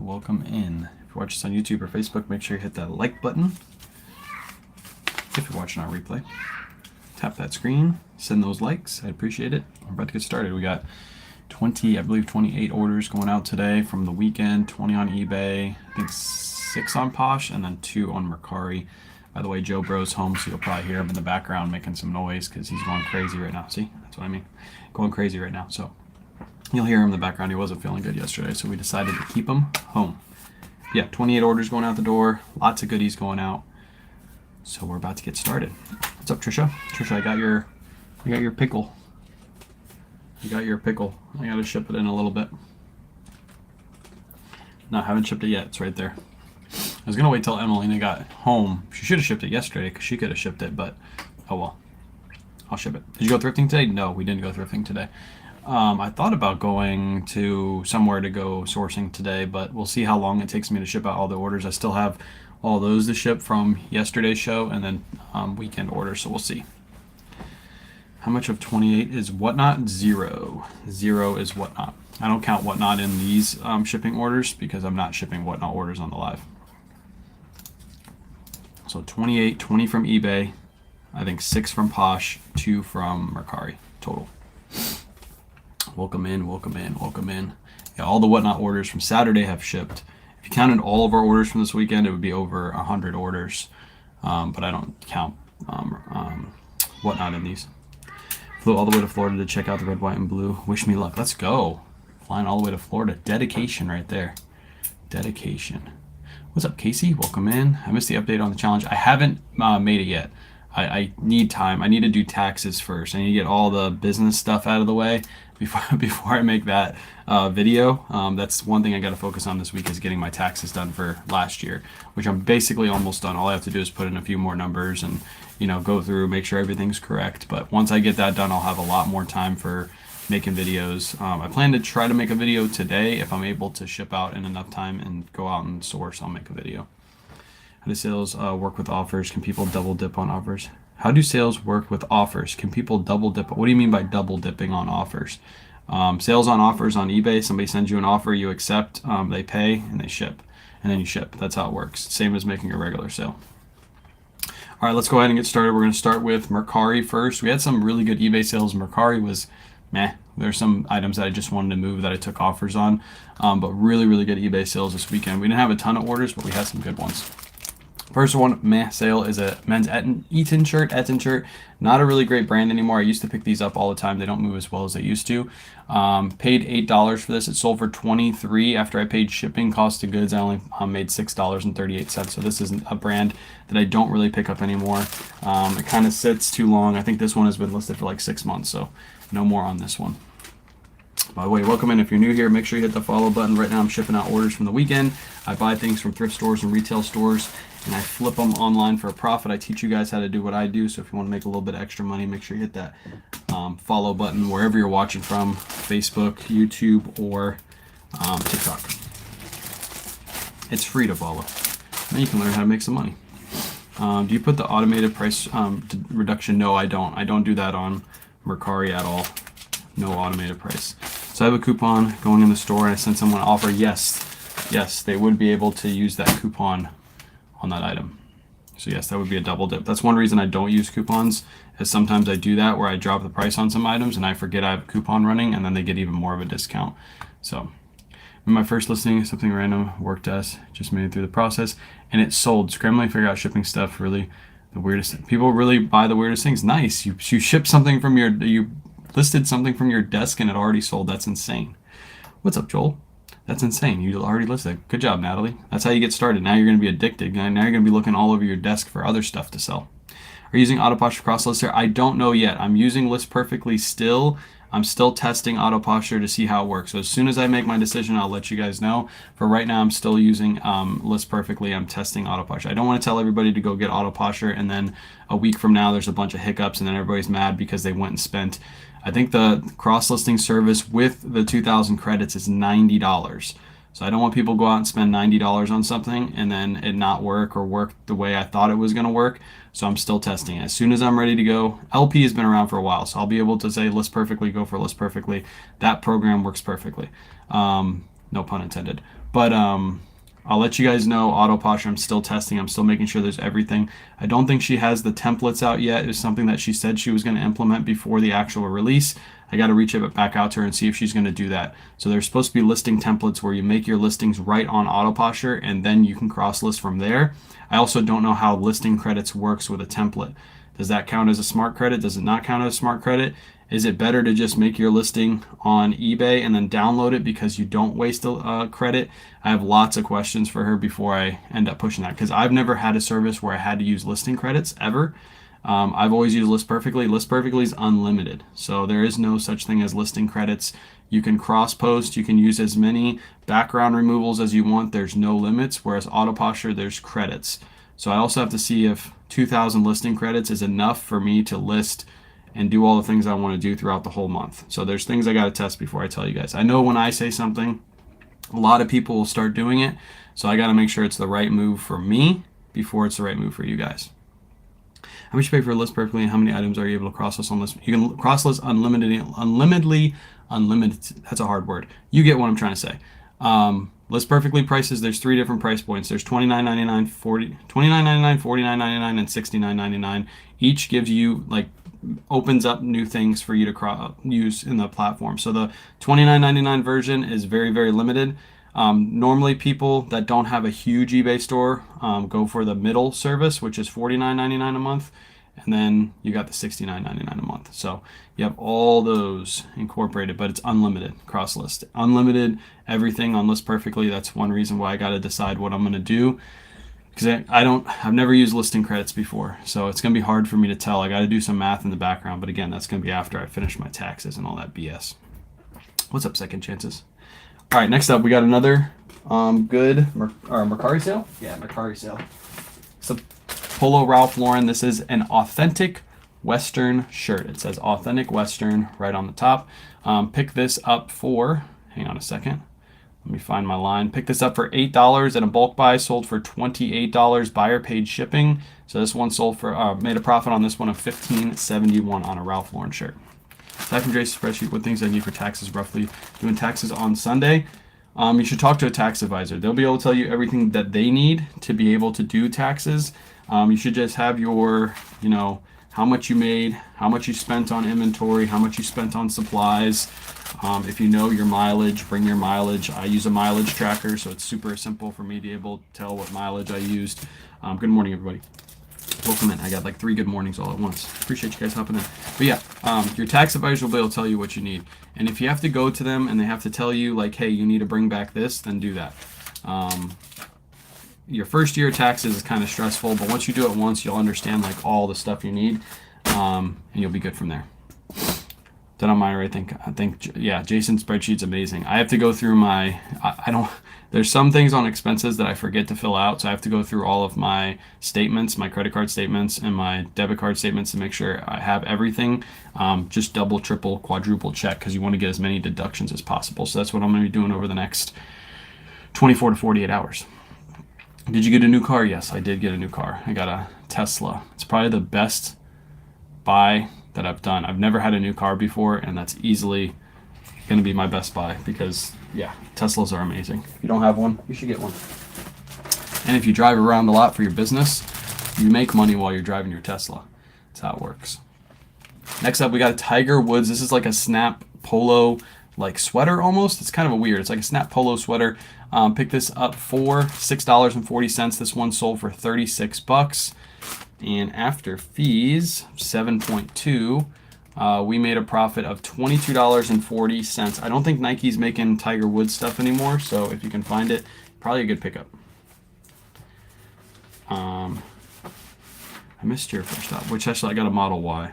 welcome in. If you're watching this on YouTube or Facebook, make sure you hit that like button. If you're watching on replay, tap that screen, send those likes. I appreciate it. We're about to get started. We got 28 orders going out today from the weekend, 20 on eBay, I think 6 on Posh, and then 2 on Mercari. By the way, Joe Bro's home, so you'll probably hear him in the background making some noise because he's going crazy right now. See, that's what I mean. Going crazy right now. So you'll hear him in the background. He wasn't feeling good yesterday, so we decided to keep him home. Yeah, 28 orders going out the door. Lots of goodies going out. So we're about to get started. What's up, Trisha? Trisha, I got your pickle. You got your pickle. I gotta ship it in a little bit. No, I haven't shipped it yet. It's right there. I was gonna wait till Emelina got home. She should have shipped it yesterday because she could have shipped it, but oh well. I'll ship it. Did you go thrifting today? No, we didn't go thrifting today. I thought about going to somewhere to go sourcing today, but we'll see how long it takes me to ship out all the orders. I still have all those to ship from yesterday's show and then weekend orders, so we'll see. How much of 28 is Whatnot? 0. 0 is Whatnot. I don't count Whatnot in these shipping orders because I'm not shipping Whatnot orders on the live. So 28, 20 from eBay, I think 6 from Posh, 2 from Mercari total. Welcome in, welcome in, welcome in. Yeah, all the Whatnot orders from Saturday have shipped. If you counted all of our orders from this weekend, it would be over 100 orders. But I don't count Whatnot in these. Flew all the way to Florida to check out the red, white, and blue. Wish me luck. Let's go. Flying all the way to Florida. Dedication right there. Dedication. What's up, Casey? Welcome in. I missed the update on the challenge. I haven't made it yet. I need time. I need to do taxes first. I need to get all the business stuff out of the way before I make that video. That's one thing I got to focus on this week is getting my taxes done for last year, which I'm basically almost done. All I have to do is put in a few more numbers and go through, make sure everything's correct. But once I get that done, I'll have a lot more time for making videos. I plan to try to make a video today. If I'm able to ship out in enough time and go out and source, I'll make a video. How do sales work with offers? Can people double dip on offers? How do sales work with offers? Can people double dip? What do you mean by double dipping on offers? Sales on offers on eBay, somebody sends you an offer, you accept, they pay, and they ship. And then you ship. That's how it works. Same as making a regular sale. All right, let's go ahead and get started. We're going to start with Mercari first. We had some really good eBay sales. Mercari was meh. There's some items that I just wanted to move that I took offers on. But really, really good eBay sales this weekend. We didn't have a ton of orders, but we had some good ones. First one, meh sale, is a men's Eton shirt. Not a really great brand anymore. I used to pick these up all the time. They don't move as well as they used to. Paid $8 for this. It sold for $23. After I paid shipping, cost of goods, I only made $6.38. So this isn't a brand that I don't really pick up anymore. It kind of sits too long. I think this one has been listed for like 6 months, so no more on this one. By the way, welcome in. If you're new here, make sure you hit the follow button. Right now I'm shipping out orders from the weekend. I buy things from thrift stores and retail stores, and I flip them online for a profit. I teach you guys how to do what I do, so if you want to make a little bit of extra money, make sure you hit that follow button wherever you're watching from, Facebook, YouTube, or TikTok. It's free to follow. Then you can learn how to make some money. Do you put the automated price reduction? No, I don't. I don't do that on Mercari at all. No automated price. So I have a coupon going in the store and I send someone an offer. Yes, they would be able to use that coupon on that item. So yes, that would be a double dip. That's one reason I don't use coupons, is sometimes I do that where I drop the price on some items and I forget I have a coupon running and then they get even more of a discount. So in my first listing, something random, work test, just made it through the process and it sold. Scrambling to figure out shipping stuff, really the weirdest. People really buy the weirdest things. Nice. You ship something from you listed something from your desk and it already sold. That's insane. What's up, Joel? That's insane. You already listed. Good job, Natalie. That's how you get started. Now you're going to be addicted. Now you're going to be looking all over your desk for other stuff to sell. Are you using AutoPosh for CrossList? I don't know yet. I'm using List Perfectly still. I'm still testing AutoPosture to see how it works. So as soon as I make my decision, I'll let you guys know. For right now, I'm still using List Perfectly. I'm testing AutoPosture. I don't want to tell everybody to go get AutoPosture and then a week from now there's a bunch of hiccups and then everybody's mad because they went and spent. I think the cross-listing service with the 2,000 credits is $90. So I don't want people to go out and spend $90 on something and then it not work or work the way I thought it was going to work. So I'm still testing it. As soon as I'm ready to go, LP has been around for a while, so I'll be able to say List Perfectly, go for List Perfectly. That program works perfectly. No pun intended. But I'll let you guys know. Auto posture, I'm still testing. I'm still making sure there's everything. I don't think she has the templates out yet. It was something that she said she was going to implement before the actual release. I got to reach it back out to her and see if she's going to do that. So there's supposed to be listing templates where you make your listings right on auto posture and then you can cross list from there. I also don't know how listing credits works with a template. Does that count as a smart credit? Does it not count as a smart credit? Is it better to just make your listing on eBay and then download it because you don't waste a credit? I have lots of questions for her before I end up pushing that, because I've never had a service where I had to use listing credits ever. I've always used List Perfectly. List Perfectly is unlimited, so there is no such thing as listing credits. You can cross post, you can use as many background removals as you want. There's no limits, whereas auto posture, there's credits. So I also have to see if 2,000 listing credits is enough for me to list and do all the things I want to do throughout the whole month. So there's things I got to test before I tell you guys. I know when I say something, a lot of people will start doing it. So I got to make sure it's the right move for me before it's the right move for you guys. How much you pay for a List Perfectly, and how many items are you able to cross list on list? You can cross list unlimited. That's a hard word. You get what I'm trying to say. List Perfectly prices, there's 3 different price points. There's $29.99, $29.99, $49.99, and $69.99. Each gives you, like, opens up new things for you to use in the platform. So the $29.99 version is very, very limited. Normally people that don't have a huge eBay store go for the middle service, which is $49.99 a month. And then you got the $69.99 a month. So you have all those incorporated, but it's unlimited cross list. Unlimited everything on List Perfectly. That's one reason why I got to decide what I'm going to do, because I've never used listing credits before. So it's going to be hard for me to tell. I got to do some math in the background, but again, that's going to be after I finish my taxes and all that BS. What's up, Second Chances? All right, next up, we got another good Mercari sale. Yeah, Mercari sale. So Polo Ralph Lauren. This is an authentic Western shirt. It says authentic Western right on the top. Pick this up for, hang on a second. Let me find my line. Pick this up for $8 in a bulk buy, sold for $28. Buyer paid shipping. So this one sold for, made a profit on this one of $15.71 on a Ralph Lauren shirt. Aside from Jason's spreadsheet, what things I need for taxes roughly? Doing taxes on Sunday. You should talk to a tax advisor. They'll be able to tell you everything that they need to be able to do taxes. You should just have your, how much you made, how much you spent on inventory, how much you spent on supplies. If you know your mileage, bring your mileage. I use a mileage tracker, so it's super simple for me to be able to tell what mileage I used. Good morning, everybody. Welcome in. I got like 3 good mornings all at once. Appreciate you guys hopping in. But yeah, your tax advisor will be able to tell you what you need. And if you have to go to them and they have to tell you like, hey, you need to bring back this, then do that. Your first year of taxes is kind of stressful, but once you do it once, you'll understand like all the stuff you need, and you'll be good from there. Done on mine, I think, yeah, Jason's spreadsheet's amazing. I have to go through there's some things on expenses that I forget to fill out, so I have to go through all of my statements, my credit card statements, and my debit card statements to make sure I have everything. Just double, triple, quadruple check, because you want to get as many deductions as possible. So that's what I'm going to be doing over the next 24 to 48 hours. Did you get a new car? Yes, I did get a new car. I got a Tesla. It's probably the best buy that I've done. I've never had a new car before, and that's easily going to be my best buy because, yeah, Teslas are amazing. If you don't have one, you should get one. And if you drive around a lot for your business, you make money while you're driving your Tesla. That's how it works. Next up, we got a Tiger Woods. This is like a snap polo like sweater almost. It's kind of a weird. It's like a snap polo sweater. Pick this up for $6.40. This one sold for $36. And after fees, 7.2, we made a profit of $22.40. I don't think Nike's making Tiger Woods stuff anymore, so if you can find it, probably a good pickup. I missed your first stop, which actually I got a Model Y.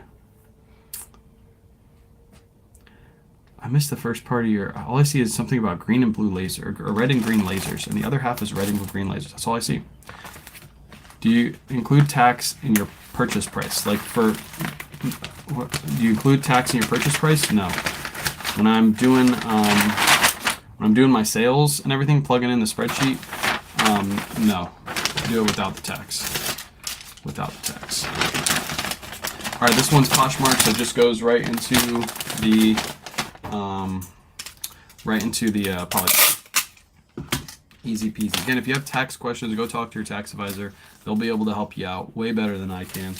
I missed the first part of your, all I see is something about green and blue laser, or red and green lasers, and the other half is red and green lasers. That's all I see. Do you include tax in your purchase price? Like do you include tax in your purchase price? No. When I'm doing my sales and everything, plugging in the spreadsheet, no. I do it without the tax. Without the tax. All right, this one's Poshmark, so it just goes right into the, Easy peasy. Again, if you have tax questions, go talk to your tax advisor. They'll be able to help you out way better than I can,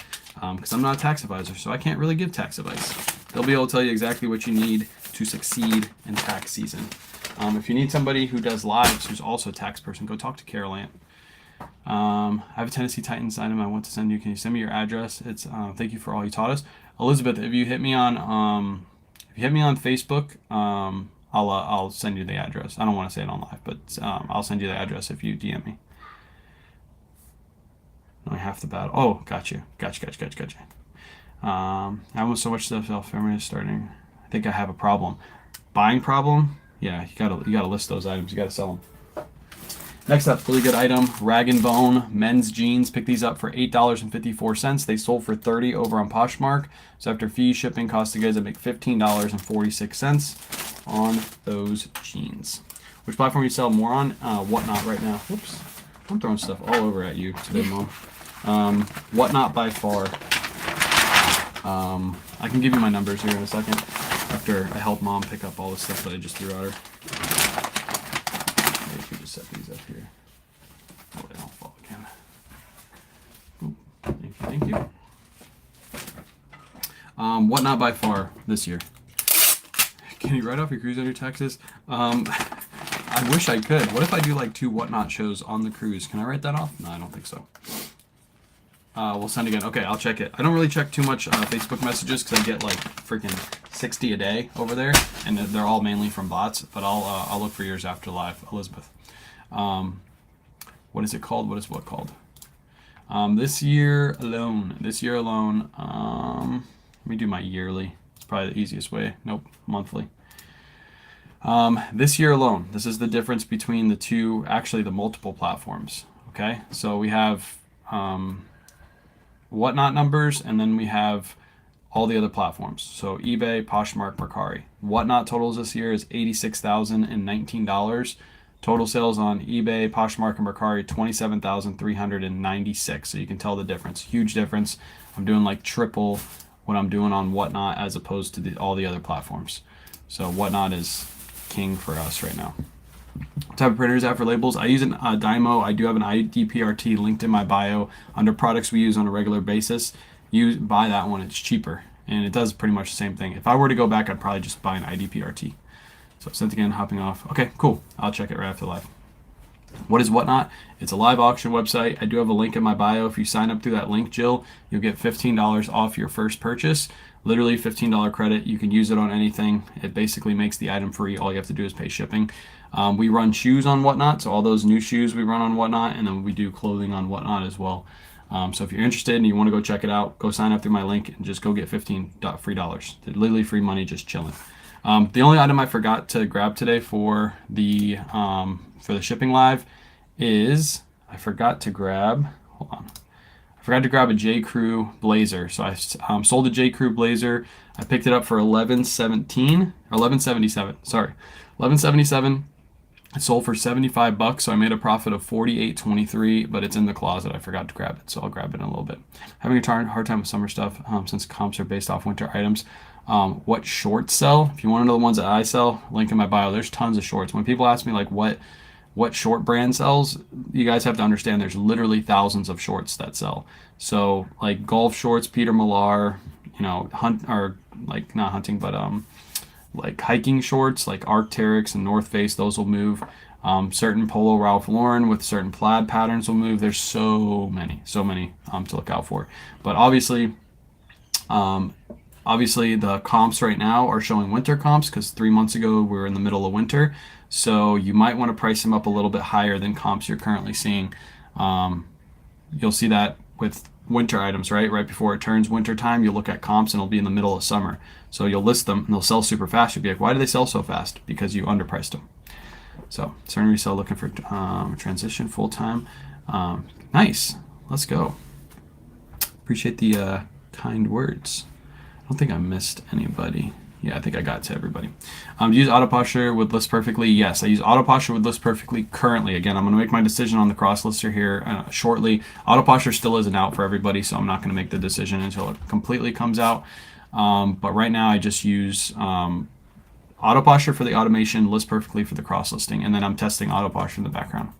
because I'm not a tax advisor, so I can't really give tax advice. They'll be able to tell you exactly what you need to succeed in tax season. If you need somebody who does lives, who's also a tax person, go talk to Carol Ann. I have a Tennessee Titans item I want to send you. Can you send me your address? It's thank you for all you taught us, Elizabeth. If you hit me on Facebook, I'll send you the address. I don't want to say it on live, but I'll send you the address if you DM me. Only half the battle. Oh, gotcha. I want so much stuff. Self-family is starting. I think I have a problem. Buying problem? Yeah, you gotta list those items. You gotta sell them. Next up, really good item, Rag & Bone men's jeans. Pick these up for $8.54. They sold for $30 over on Poshmark. So after fees, shipping, cost, you guys, I make $15.46 on those jeans. Which platform you sell more on? Whatnot right now. Whoops, I'm throwing stuff all over at you today, Mom. Whatnot by far. I can give you my numbers here in a second after I help Mom pick up all the stuff that I just threw at her. Maybe if we just set these up here. Oh, they don't fall again. Ooh, thank you. Whatnot by far this year. Can you write off your cruise on your taxes? I wish I could. What if I do like 2 Whatnot shows on the cruise? Can I write that off? No, I don't think so. We'll send again. Okay, I'll check it. I don't really check too much Facebook messages because I get like freaking 60 a day over there, and they're all mainly from bots. But I'll look for yours after live, Elizabeth. What is it called? What is what called? This year alone. Let me do my yearly. It's probably the easiest way. Nope, monthly. This year alone. This is the difference between the two. Actually, the multiple platforms. Okay, so we have Whatnot numbers, and then we have all the other platforms. So eBay, Poshmark, Mercari. Whatnot totals this year is $86,019. Total sales on eBay, Poshmark, and Mercari, $27,396. So you can tell the difference. Huge difference. I'm doing like triple what I'm doing on Whatnot as opposed to all the other platforms. So Whatnot is king for us right now. What type of printer is that for labels? I use an Dymo. I do have an IDPRT linked in my bio under products we use on a regular basis. Buy that one, it's cheaper, and it does pretty much the same thing. If I were to go back, I'd probably just buy an IDPRT. So sent again, hopping off. Okay, cool. I'll check it right after live. What is Whatnot? It's a live auction website. I do have a link in my bio. If you sign up through that link, Jill, you'll get $15 off your first purchase. Literally $15 credit. You can use it on anything. It basically makes the item free. All you have to do is pay shipping. We run shoes on Whatnot, so all those new shoes we run on Whatnot, and then we do clothing on Whatnot as well. So if you're interested and you want to go check it out, go sign up through my link and just go get $15 free dollars. Literally free money, just chilling. The only item I forgot to grab today for the shipping live is I forgot to grab a J. Crew blazer. So I sold a J. Crew blazer. I picked it up for $11.77. Sorry, $11.77. It sold for $75, so I made a profit of $48.23, but it's in the closet. I forgot to grab it, so I'll grab it in a little bit. Having a hard time with summer stuff since comps are based off winter items. What shorts sell? If you want to know the ones that I sell, link in my bio. There's tons of shorts. When people ask me like what short brand sells, you guys have to understand there's literally thousands of shorts that sell. So like golf shorts, Peter Millar, not hunting, but like hiking shorts like Arc'teryx and North Face, those will move. Certain Polo Ralph Lauren with certain plaid patterns will move. There's so many to look out for. But obviously the comps right now are showing winter comps because 3 months ago we were in the middle of winter. So you might want to price them up a little bit higher than comps you're currently seeing. You'll see that with winter items, right? Right before it turns winter time, you'll look at comps and it'll be in the middle of summer. So you'll list them and they'll sell super fast. You'll be like, why do they sell so fast? Because you underpriced them. So certain resale looking for transition full-time. Nice. Let's go. Appreciate the kind words. I don't think I missed anybody. Yeah, I think I got to everybody. Do you use Autoposture with List Perfectly? Yes, I use Autoposture with List Perfectly currently. Again, I'm going to make my decision on the cross lister here shortly. Autoposture still isn't out for everybody, so I'm not going to make the decision until it completely comes out. But right now I just use Autoposher for the automation, List Perfectly for the cross listing, and then I'm testing Autoposher in the background.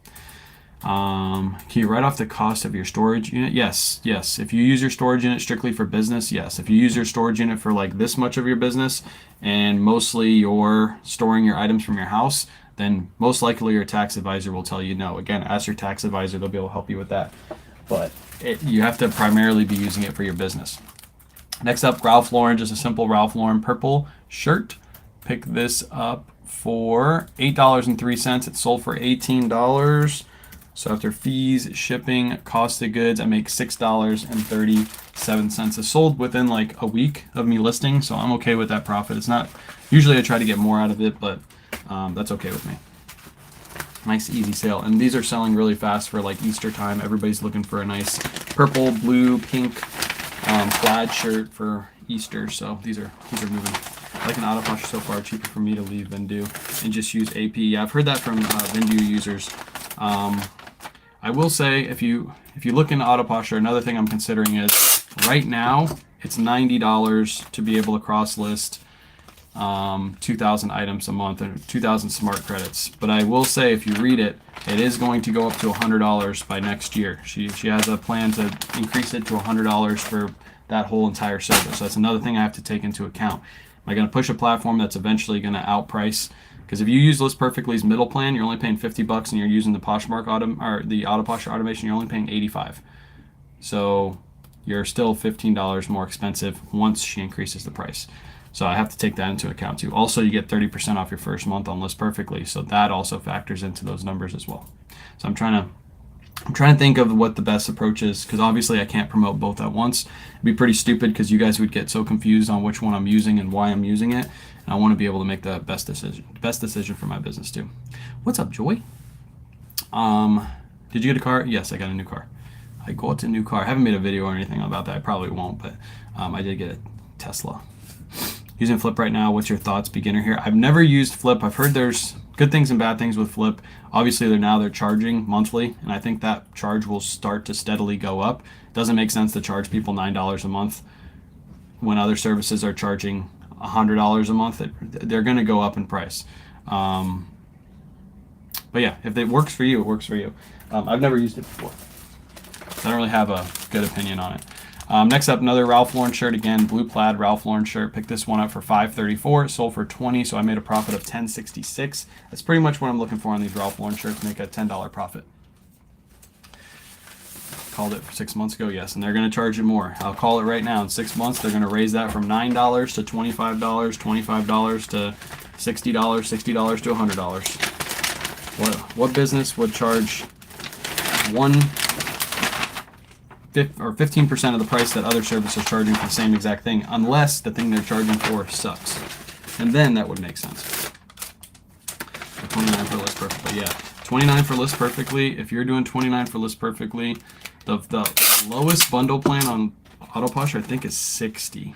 Can you write off the cost of your storage unit? Yes. If you use your storage unit strictly for business, yes. If you use your storage unit for like this much of your business and mostly you're storing your items from your house, then most likely your tax advisor will tell you no. Again, ask your tax advisor, they'll be able to help you with that. But you have to primarily be using it for your business. Next up, Ralph Lauren, just a simple Ralph Lauren purple shirt. Pick this up for $8.03. It sold for $18. So after fees, shipping, cost of goods, I make $6.37. It's sold within like a week of me listing, so I'm okay with that profit. It's not, usually I try to get more out of it, but that's okay with me. Nice easy sale, and these are selling really fast for like Easter time. Everybody's looking for a nice purple, blue, pink plaid shirt for Easter, so these are moving. I like an Autoposher so far, cheaper for me to leave Vendoo and just use AP. Yeah, I've heard that from Vendoo users. I will say, if you look into Autoposher, another thing I'm considering is right now it's $90 to be able to cross list 2,000 items a month and 2,000 smart credits. But I will say, if you read it, it is going to go up to $100 by next year. She has a plan to increase it to $100 for that whole entire service. So that's another thing I have to take into account. Am I going to push a platform that's eventually going to outprice? Because if you use List Perfectly's middle plan, you're only paying $50, and you're using the Poshmark the Autoposher automation, you're only paying $85. So you're still $15 more expensive once she increases the price. So I have to take that into account too. Also, you get 30% off your first month on List Perfectly, so that also factors into those numbers as well. So I'm trying to think of what the best approach is, because obviously I can't promote both at once. It'd be pretty stupid, because you guys would get so confused on which one I'm using and why I'm using it. And I want to be able to make the best decision for my business too. What's up, Joy? Did you get a car? Yes, I got a new car. I got a new car. I haven't made a video or anything about that. I probably won't, but I did get a Tesla. Using Flip right now. What's your thoughts, beginner here? I've never used Flip. I've heard there's good things and bad things with Flip. Obviously, they're charging monthly, and I think that charge will start to steadily go up. It doesn't make sense to charge people $9 a month when other services are charging $100 a month. They're going to go up in price. But yeah, if it works for you, it works for you. I've never used it before, so I don't really have a good opinion on it. Next up, another Ralph Lauren shirt, again, blue plaid Ralph Lauren shirt. Picked this one up for $5.34. It sold for $20, so I made a profit of $10.66. That's pretty much what I'm looking for on these Ralph Lauren shirts, make a $10 profit. Called it 6 months ago, yes, and they're going to charge you more. I'll call it right now. In 6 months, they're going to raise that from $9 to $25, $25 to $60, $60 to $100. What business would charge 15% of the price that other services are charging for the same exact thing, unless the thing they're charging for sucks? And then that would make sense. 29 for List Perfectly, yeah. 29 for List Perfectly. If you're doing 29 for List Perfectly, the lowest bundle plan on Autoposher I think is 60.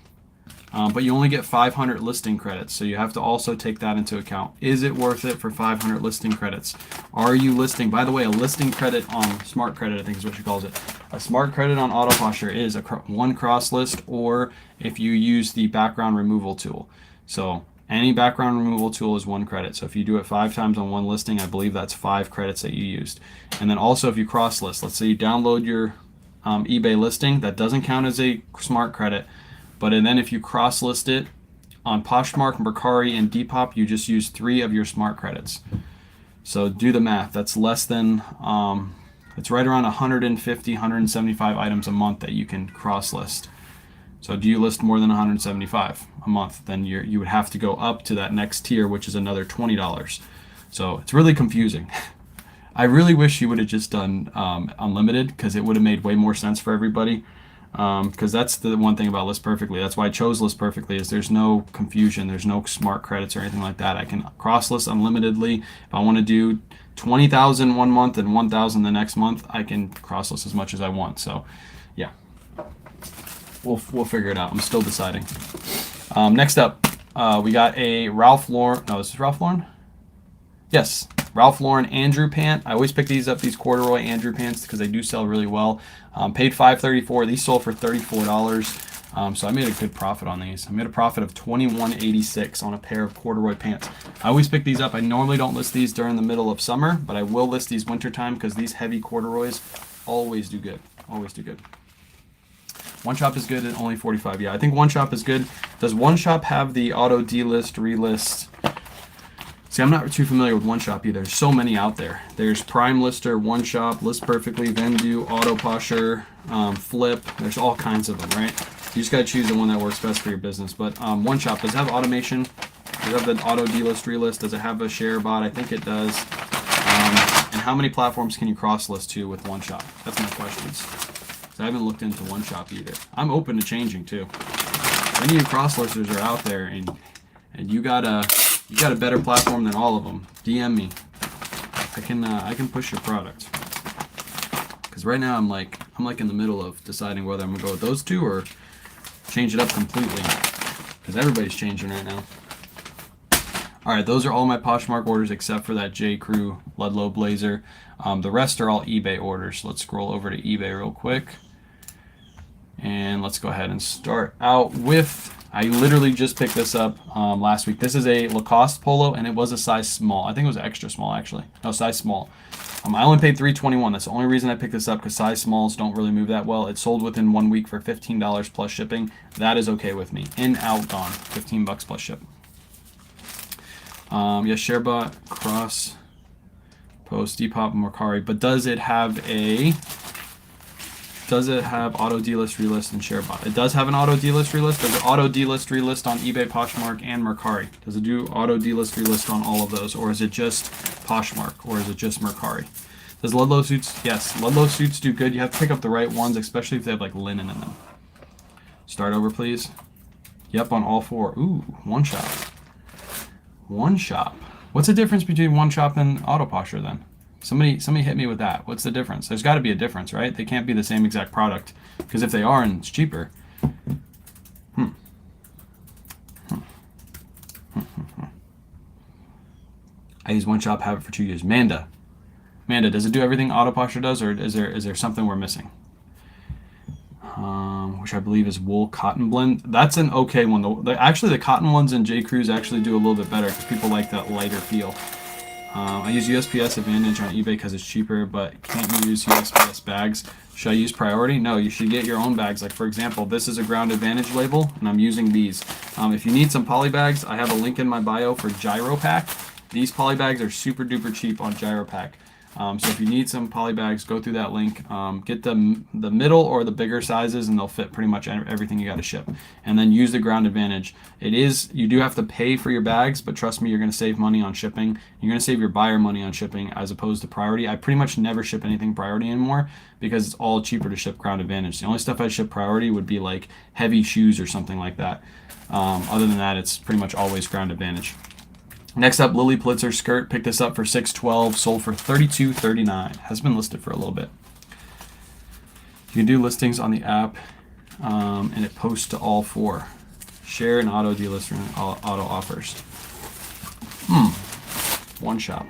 But you only get 500 listing credits, so you have to also take that into account. Is it worth it for 500 listing credits? Are you listing? By the way, a listing credit on Smart Credit, I think is what she calls it. A Smart Credit on Autoposher is one cross list, or if you use the background removal tool. So any background removal tool is 1 credit. So if you do it 5 times on one listing, I believe that's 5 credits that you used. And then also if you cross list, let's say you download your eBay listing, that doesn't count as a Smart Credit. But then if you cross list it on Poshmark, Mercari, and Depop, you just use 3 of your Smart Credits. So do the math. That's less than, it's right around 150, 175 items a month that you can cross list. So do you list more than 175 a month, then you would have to go up to that next tier, which is another $20. So it's really confusing. I really wish you would have just done unlimited, because it would have made way more sense for everybody. Because that's the one thing about List Perfectly. That's why I chose List Perfectly, is there's no confusion. There's no smart credits or anything like that. I can cross list unlimitedly. If I want to do 20,000 one month and 1,000 the next month, I can cross list as much as I want. So yeah, we'll figure it out. I'm still deciding. Next up, we got a Ralph Lauren. No, this is Ralph Lauren? Yes. Ralph Lauren Andrew pant. I always pick these up, these corduroy Andrew pants, because they do sell really well. Paid $5.34. These sold for $34. So I made a good profit on these. I made a profit of $21.86 on a pair of corduroy pants. I always pick these up. I normally don't list these during the middle of summer, but I will list these wintertime because these heavy corduroys always do good. Always do good. One Shop is good at only 45. Yeah, I think One Shop is good. Does One Shop have the auto delist, relist? See, I'm not too familiar with One Shop either. There's so many out there. There's Prime Lister, One Shop, List Perfectly, Vendu, Auto Posher, Flip. There's all kinds of them, right? You just got to choose the one that works best for your business. But One Shop, does it have automation? Does it have the auto delist, relist? Does it have a share bot? I think it does. And how many platforms can you cross list to with One Shop? That's my questions. So I haven't looked into One Shop either. I'm open to changing too. Any of you cross listers are out there and you got a better platform than all of them. DM me. I can push your product. Because right now I'm like in the middle of deciding whether I'm gonna go with those two or change it up completely. Because everybody's changing right now. All right, those are all my Poshmark orders except for that J. Crew Ludlow blazer. The rest are all eBay orders. Let's scroll over to eBay real quick. And let's go ahead and start out with, I literally just picked this up last week. This is a Lacoste polo, and it was a size small. I think it was extra small, actually. No, size small. I only paid $3.21. That's the only reason I picked this up, because size smalls don't really move that well. It sold within 1 week for $15 plus shipping. That is okay with me. In, out, gone. $15 plus ship. Yes, ShareBot, Cross, Post, Depop, Mercari. But does it have auto delist, relist, and ShareBot? It does have an auto delist, relist. Does it auto delist, relist on eBay, Poshmark, and Mercari? Does it do auto delist, relist on all of those, or is it just Poshmark, or is it just Mercari? Does Ludlow suits? Yes, Ludlow suits do good. You have to pick up the right ones, especially if they have like linen in them. Start over, please. Yep, on all four. Ooh, One Shop. One Shop. What's the difference between One Shop and Auto Posher then? Somebody hit me with that. What's the difference? There's got to be a difference, right? They can't be the same exact product, because if they are and it's cheaper. I use One Shop, have it for 2 years. Manda, does it do everything Auto Posher does, or is there something we're missing? Which I believe is wool cotton blend. That's an okay one. Actually, the cotton ones in J. Crews actually do a little bit better because people like that lighter feel. I use USPS Advantage on eBay because it's cheaper, but can't use USPS bags. Should I use Priority? No, you should get your own bags. Like, for example, this is a Ground Advantage label, and I'm using these. If you need some poly bags, I have a link in my bio for Gyropack. These poly bags are super duper cheap on Gyropack. So if you need some poly bags, go through that link. Get the middle or the bigger sizes, and they'll fit pretty much everything you got to ship. And then use the Ground Advantage. You do have to pay for your bags, but trust me, you're going to save money on shipping. You're going to save your buyer money on shipping as opposed to Priority. I pretty much never ship anything Priority anymore because it's all cheaper to ship Ground Advantage. The only stuff I ship Priority would be like heavy shoes or something like that. Other than that, it's pretty much always Ground Advantage. Next up, Lily Pulitzer skirt. Picked this up for $6.12, sold for $32.39. Has been listed for a little bit. You can do listings on the app, and it posts to all four. Share and auto delist and auto offers. One Shop.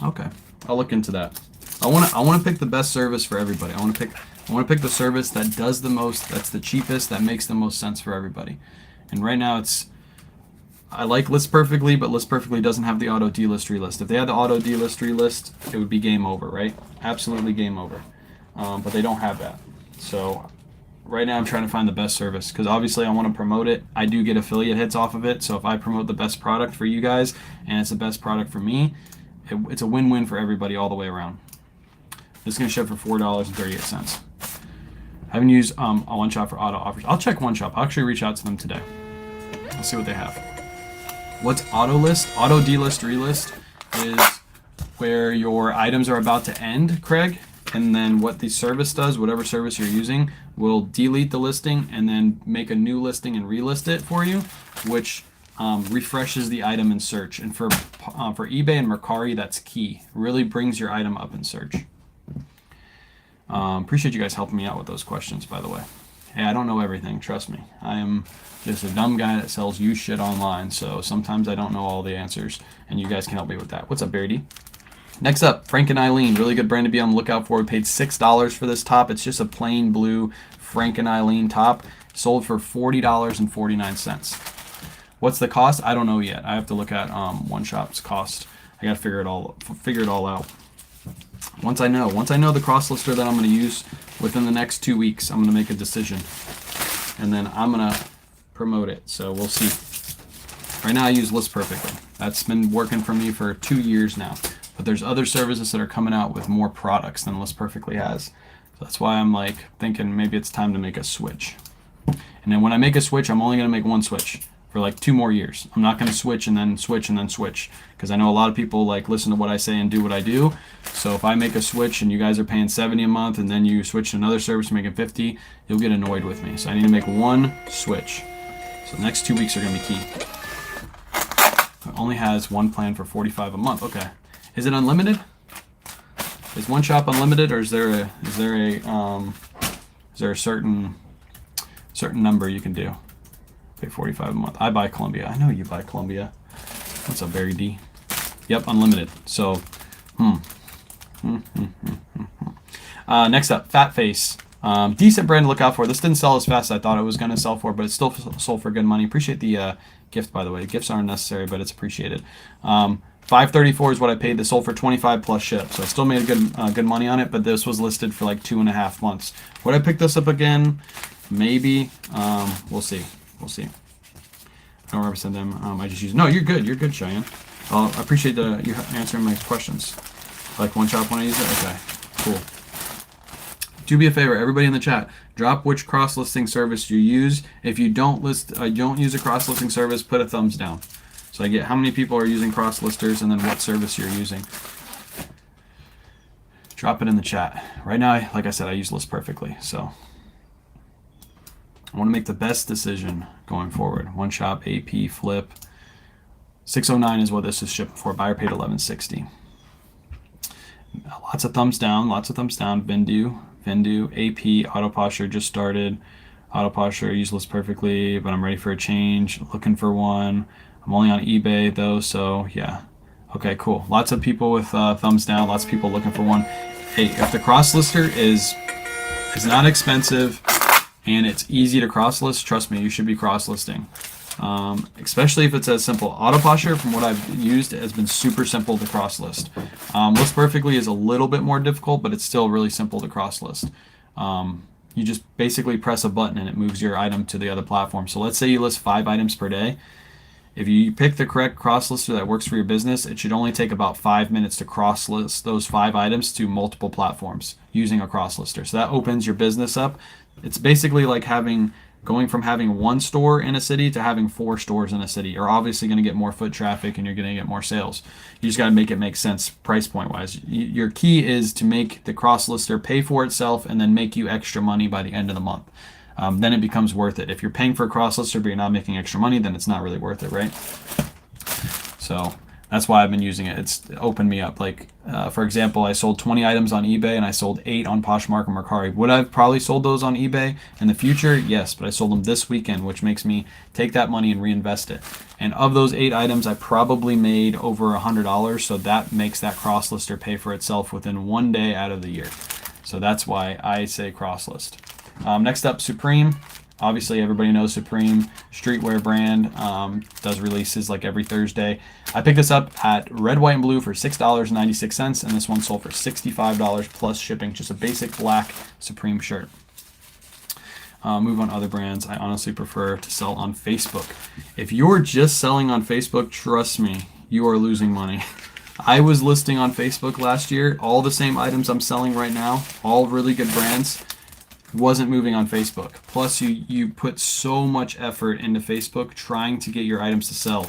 Okay, I'll look into that. I want to pick the best service for everybody. I want to pick the service that does the most, that's the cheapest, that makes the most sense for everybody. And right now I like List Perfectly, but List Perfectly doesn't have the auto delist relist. If they had the auto delist relist, it would be game over, right? Absolutely game over. But they don't have that. So right now I'm trying to find the best service because obviously I want to promote it. I do get affiliate hits off of it. So if I promote the best product for you guys and it's the best product for me, it's a win-win for everybody all the way around. This is going to ship for $4.38. I haven't used One Shop for auto offers. I'll check One Shop. I'll actually reach out to them today. Let's see what they have. What's auto list? Auto delist relist is where your items are about to end, Craig, and then what the service does, whatever service you're using, will delete the listing and then make a new listing and relist it for you, which refreshes the item in search. And for eBay and Mercari, that's key. Really brings your item up in search. Appreciate you guys helping me out with those questions, by the way. Hey, I don't know everything, trust me. I am just a dumb guy that sells used shit online, so sometimes I don't know all the answers, and you guys can help me with that. What's up, Beardy? Next up, Frank and Eileen, really good brand to be on the lookout for. We paid $6 for this top. It's just a plain blue Frank and Eileen top sold for $40.49. What's the cost? I don't know yet. I have to look at One Shop's cost. I got to figure it all out. Once I know the cross lister that I'm going to use within the next 2 weeks, I'm going to make a decision, and then I'm going to promote it. So we'll see. Right now I use List Perfectly. That's been working for me for 2 years now. But there's other services that are coming out with more products than List Perfectly has. So that's why I'm like thinking maybe it's time to make a switch. And then when I make a switch, I'm only going to make one switch for like 2 more years. I'm not going to switch and then switch and then switch, because I know a lot of people like listen to what I say and do what I do. So if I make a switch and you guys are paying $70 a month and then you switch to another service making $50, you'll get annoyed with me. So I need to make one switch. So the next 2 weeks are going to be key. It only has one plan for $45 a month. Okay. Is it unlimited? Is One Shop unlimited, or is there a certain number you can do? Pay $45 a month. I buy Columbia. I know you buy Columbia. What's up, Barry D? Yep, unlimited. So, next up, Fat Face. Decent brand to look out for. This didn't sell as fast as I thought it was going to sell for, but it still sold for good money. Appreciate the gift, by the way. Gifts aren't necessary, but it's appreciated. $5.34 is what I paid. This sold for $25 plus ship, so I still made good money on it. But this was listed for like 2.5 months. Would I pick this up again? Maybe. We'll see. I don't represent them. I just use. No, you're good. You're good, Cheyenne. I appreciate you answering my questions. Like One Shop when I use it. Okay, cool. Do me a favor, everybody in the chat. Drop which cross listing service you use. If you don't use a cross listing service, put a thumbs down. So I get how many people are using cross listers and then what service you're using. Drop it in the chat. Right now, like I said, I use List Perfectly. So I want to make the best decision going forward. One Shop, AP, Flip. 609 is what this is shipping for. Buyer paid $11.60. Lots of thumbs down. Vindu, AP, Auto Posture just started. Auto Posture, use List Perfectly, but I'm ready for a change. Looking for one. I'm only on eBay though, so yeah. Okay, cool. Lots of people with thumbs down. Lots of people looking for one. Hey, if the cross lister is not expensive and it's easy to cross list, trust me, you should be cross listing. Especially if it's as simple. Auto Posture, from what I've used, has been super simple to cross list. List Perfectly is a little bit more difficult, but it's still really simple to cross list. You just basically press a button and it moves your item to the other platform. So let's say you list 5 items per day. If you pick the correct cross lister that works for your business, it should only take about 5 minutes to cross list those 5 items to multiple platforms using a cross lister. So that opens your business up. It's basically like going from having 1 store in a city to having 4 stores in a city. You're obviously going to get more foot traffic and you're going to get more sales. You just got to make it make sense price point wise. Your key is to make the cross lister pay for itself and then make you extra money by the end of the month. Then it becomes worth it. If you're paying for a cross lister but you're not making extra money, then it's not really worth it, right? So that's why I've been using it. It's opened me up. Like, for example, I sold 20 items on eBay and I sold 8 on Poshmark and Mercari. Would I have probably sold those on eBay in the future? Yes, but I sold them this weekend, which makes me take that money and reinvest it. And of those 8 items, I probably made over $100, so that makes that cross lister pay for itself within 1 day out of the year. So that's why I say cross list. Next up, Supreme. Obviously, everybody knows Supreme, streetwear brand, does releases like every Thursday. I picked this up at Red, White, and Blue for $6.96, and this one sold for $65 plus shipping. Just a basic black Supreme shirt. Move on other brands. I honestly prefer to sell on Facebook. If you're just selling on Facebook, trust me, you are losing money. I was listing on Facebook last year, all the same items I'm selling right now, all really good brands. Wasn't moving on Facebook. Plus you put so much effort into Facebook trying to get your items to sell.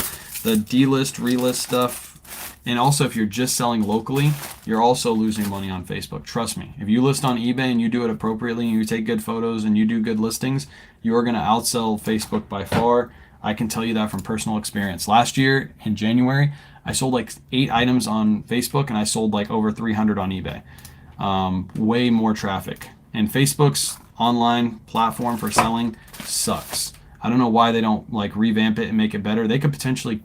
The delist, relist stuff, and also if you're just selling locally, you're also losing money on Facebook. Trust me. If you list on eBay and you do it appropriately and you take good photos and you do good listings, you're going to outsell Facebook by far. I can tell you that from personal experience. Last year in January, I sold like 8 items on Facebook and I sold like over 300 on eBay. Way more traffic. And Facebook's online platform for selling sucks. I don't know why they don't like revamp it and make it better. They could potentially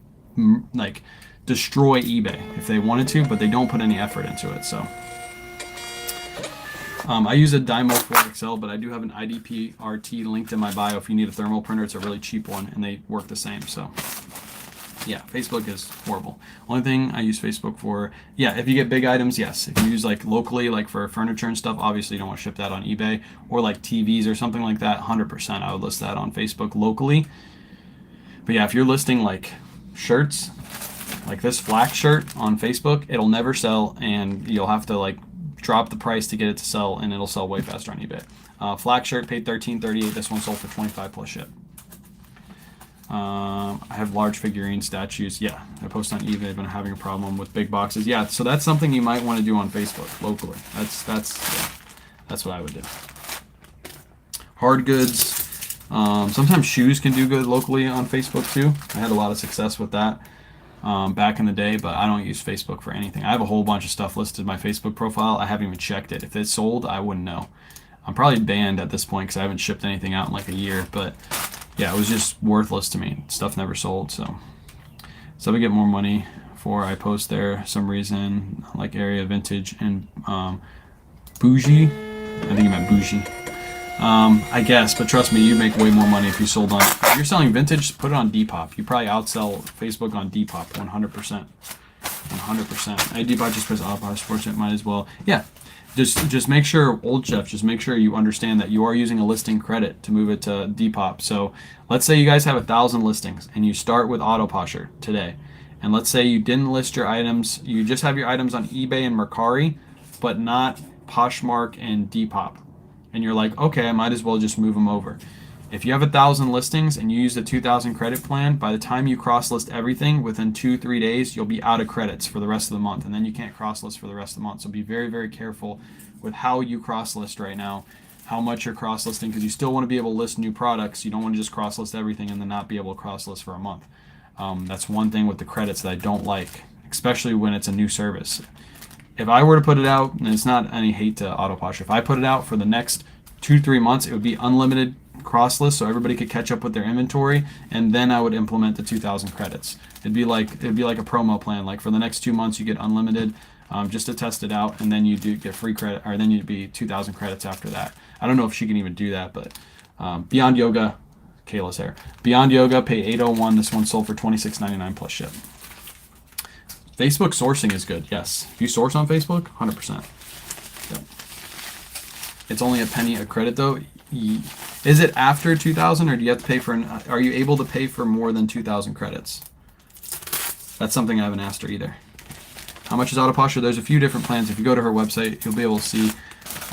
like destroy eBay if they wanted to, but they don't put any effort into it. So I use a Dymo 4XL, but I do have an IDP RT linked in my bio. If you need a thermal printer, it's a really cheap one, and they work the same. So, yeah, Facebook is horrible. Only thing I use Facebook for, yeah, if you get big items, yes. If you use like locally, like for furniture and stuff, obviously you don't want to ship that on eBay, or like TVs or something like that. 100%, I would list that on Facebook locally. But yeah, if you're listing like shirts, like this Flax shirt on Facebook, it'll never sell, and you'll have to like drop the price to get it to sell, and it'll sell way faster on eBay. Flax shirt paid $13.38. This one sold for $25 plus ship. I have large figurine statues. Yeah, I post on eBay. I've been having a problem with big boxes. Yeah, so that's something you might want to do on Facebook locally. That's what I would do. Hard goods. Sometimes shoes can do good locally on Facebook too. I had a lot of success with that back in the day, but I don't use Facebook for anything. I have a whole bunch of stuff listed in my Facebook profile. I haven't even checked it. If it's sold, I wouldn't know. I'm probably banned at this point because I haven't shipped anything out in like a year, but yeah, it was just worthless to me. Stuff never sold, so I get more money for I post there some reason, like Area Vintage and Bougie. I think you meant Bougie. I guess, but trust me, you make way more money if you sold on. If you're selling vintage, put it on Depop. You probably outsell Facebook on Depop 100%. 100%. Hey, Depop just press Autopilot Sports. It might as well. Yeah. Just make sure, old chef, just make sure you understand that you are using a listing credit to move it to Depop. So let's say you guys have 1,000 listings and you start with Autoposher today. And let's say you didn't list your items, you just have your items on eBay and Mercari, but not Poshmark and Depop. And you're like, okay, I might as well just move them over. If you have 1,000 listings and you use the 2,000 credit plan, by the time you cross list everything within 2-3 days, you'll be out of credits for the rest of the month, and then you can't cross list for the rest of the month. So be very, very careful with how you cross list right now, how much you're cross listing, because you still want to be able to list new products. You don't want to just cross list everything and then not be able to cross list for a month. That's one thing with the credits that I don't like, especially when it's a new service. If I were to put it out, and it's not any hate to Autoposher, if I put it out for the next 2-3 months, it would be unlimited cross list, so everybody could catch up with their inventory, and then I would implement the 2,000 credits. It'd be like a promo plan. Like for the next 2 months, you get unlimited just to test it out, and then you do get free credit, or then you'd be 2,000 credits after that. I don't know if she can even do that, but Beyond Yoga, Kayla's hair. Beyond Yoga, pay $8.01. This one sold for $26.99 plus ship. Facebook sourcing is good. Yes, if you source on Facebook, 100%. Yep. It's only a penny a credit though. Is it after 2,000, or do you have to pay for are you able to pay for more than 2,000 credits? That's something I haven't asked her either. How much is Autoposher? There's a few different plans. If you go to her website, you'll be able to see.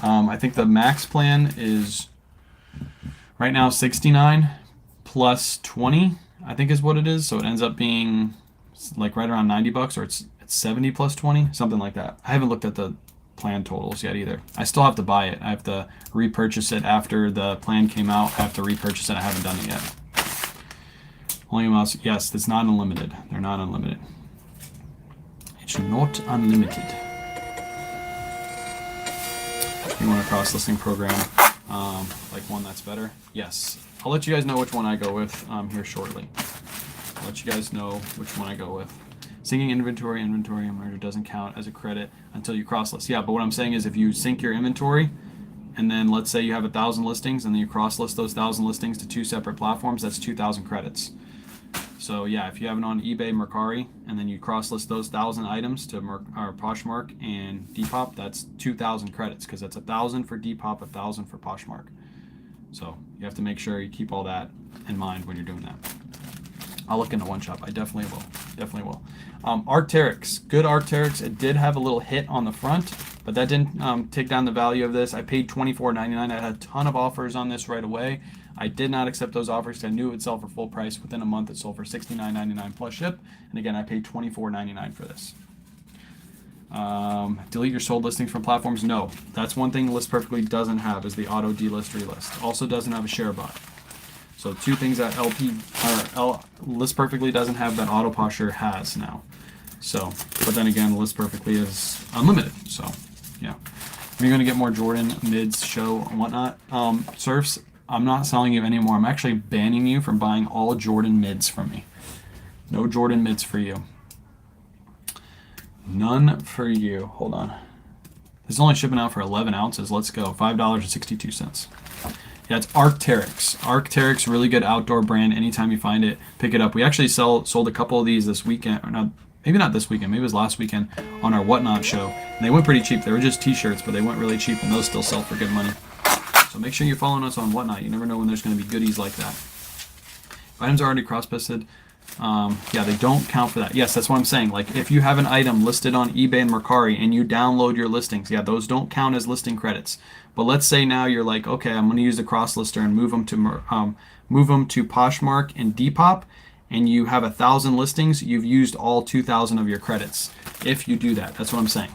I think the max plan is right now 69 plus 20, I think is what it is. So it ends up being like right around $90, or it's 70 plus 20, something like that. I haven't looked at the plan totals yet either. I still have to buy it. I have to repurchase it after the plan came out. I have to repurchase it. I haven't done it yet. Only amounts, yes, it's not unlimited. They're not unlimited. It's not unlimited. You want a cross-listing program, like one that's better? Yes. I'll let you guys know which one I go with here shortly. I'll let you guys know which one I go with. Syncing inventory and merger doesn't count as a credit until you cross list. Yeah, but what I'm saying is if you sync your inventory, and then let's say you have 1,000 listings, and then you cross list those 1,000 listings to 2 separate platforms, that's 2,000 credits. So yeah, if you have it on eBay, Mercari, and then you cross list those 1,000 items to Poshmark and Depop, that's 2,000 credits, because that's 1,000 for Depop, 1,000 for Poshmark. So you have to make sure you keep all that in mind when you're doing that. I'll look into One Shop. I definitely will. Definitely will. Arc'teryx. Good Arc'teryx. It did have a little hit on the front, but that didn't take down the value of this. I paid $24.99. I had a ton of offers on this right away. I did not accept those offers because I knew it would sell for full price. Within a month, it sold for $69.99 plus ship. And again, I paid $24.99 for this. Delete your sold listings from platforms. No. That's one thing List Perfectly doesn't have, is the auto delist relist. Also doesn't have a share bot. So 2 things that List Perfectly doesn't have that Autoposher has now. So, but then again, List Perfectly is unlimited. So, yeah. If you're going to get more Jordan mids, show, and whatnot, Surfs, I'm not selling you anymore. I'm actually banning you from buying all Jordan mids from me. No Jordan mids for you. None for you. Hold on. This is only shipping out for 11 ounces. Let's go. $5.62. Yeah, it's Arc'teryx. Arc'teryx, really good outdoor brand. Anytime you find it, pick it up. We actually sold a couple of these this weekend, or not, maybe not this weekend, maybe it was last weekend on our Whatnot show. And they went pretty cheap. They were just t-shirts, but they went really cheap, and those still sell for good money. So make sure you're following us on Whatnot. You never know when there's going to be goodies like that. If items are already cross-listed, yeah, they don't count for that. Yes, that's what I'm saying. Like, if you have an item listed on eBay and Mercari and you download your listings, yeah, those don't count as listing credits. But let's say now you're like, okay, I'm going to use the cross lister and move them to Poshmark and Depop, and you have 1,000 listings. You've used all 2,000 of your credits. If you do that, that's what I'm saying.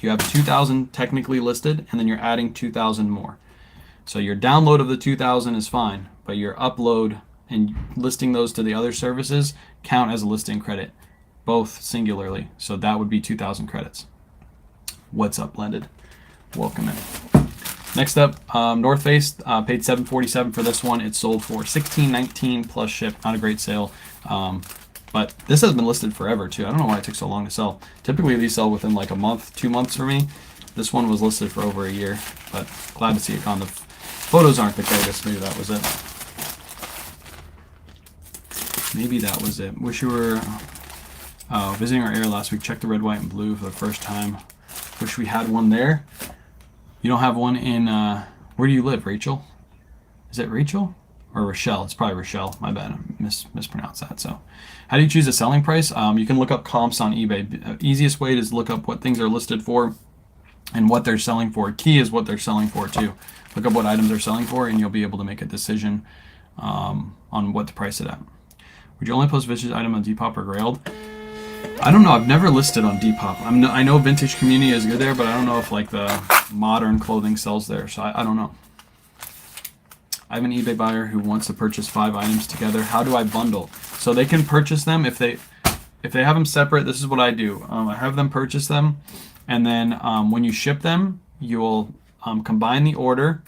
You have 2,000 technically listed, and then you're adding 2,000 more. So your download of the 2,000 is fine, but your upload and listing those to the other services count as a listing credit, both singularly. So that would be 2,000 credits. What's up, Blended? Welcome in. Next up, North Face, paid $7.47 for this one. It sold for $16.19 plus ship. Not a great sale. But this has been listed forever too. I don't know why it took so long to sell. Typically these sell within like a month, 2 months for me. This one was listed for over a year, but glad to see it gone. The photos aren't the greatest. Maybe that was it. Maybe that was it. Wish you were visiting our area last week. Checked the red, white, and blue for the first time. Wish we had one there. You don't have one in, where do you live, Rachel? Is it Rachel? Or Rochelle? It's probably Rochelle. My bad. I mispronounced that. So how do you choose a selling price? You can look up comps on eBay. Easiest way is look up what things are listed for and what they're selling for. Key is what they're selling for too. Look up what items they're selling for and you'll be able to make a decision on what to price it at. Would you only post vintage item on Depop or Grailed? I don't know. I've never listed on Depop. I know Vintage Community is good there, but I don't know if like the modern clothing sells there. So I don't know. I have an eBay buyer who wants to purchase 5 items together. How do I bundle? So they can purchase them if they have them separate. This is what I do. I have them purchase them, and then when you ship them, you'll combine the order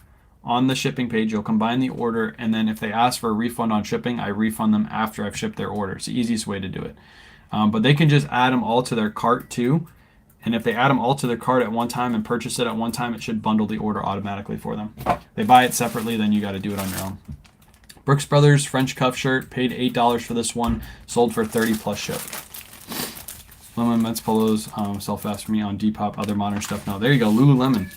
on the shipping page. You'll combine the order, and then if they ask for a refund on shipping, I refund them after I've shipped their order. It's the easiest way to do it. But they can just add them all to their cart too. And if they add them all to their cart at one time and purchase it at one time, it should bundle the order automatically for them. They buy it separately, then you got to do it on your own. Brooks Brothers French cuff shirt, paid $8 for this one, sold for $30 plus ship. Lululemon men's polos sell fast for me on Depop. Other modern stuff, no. There you go, Lululemon.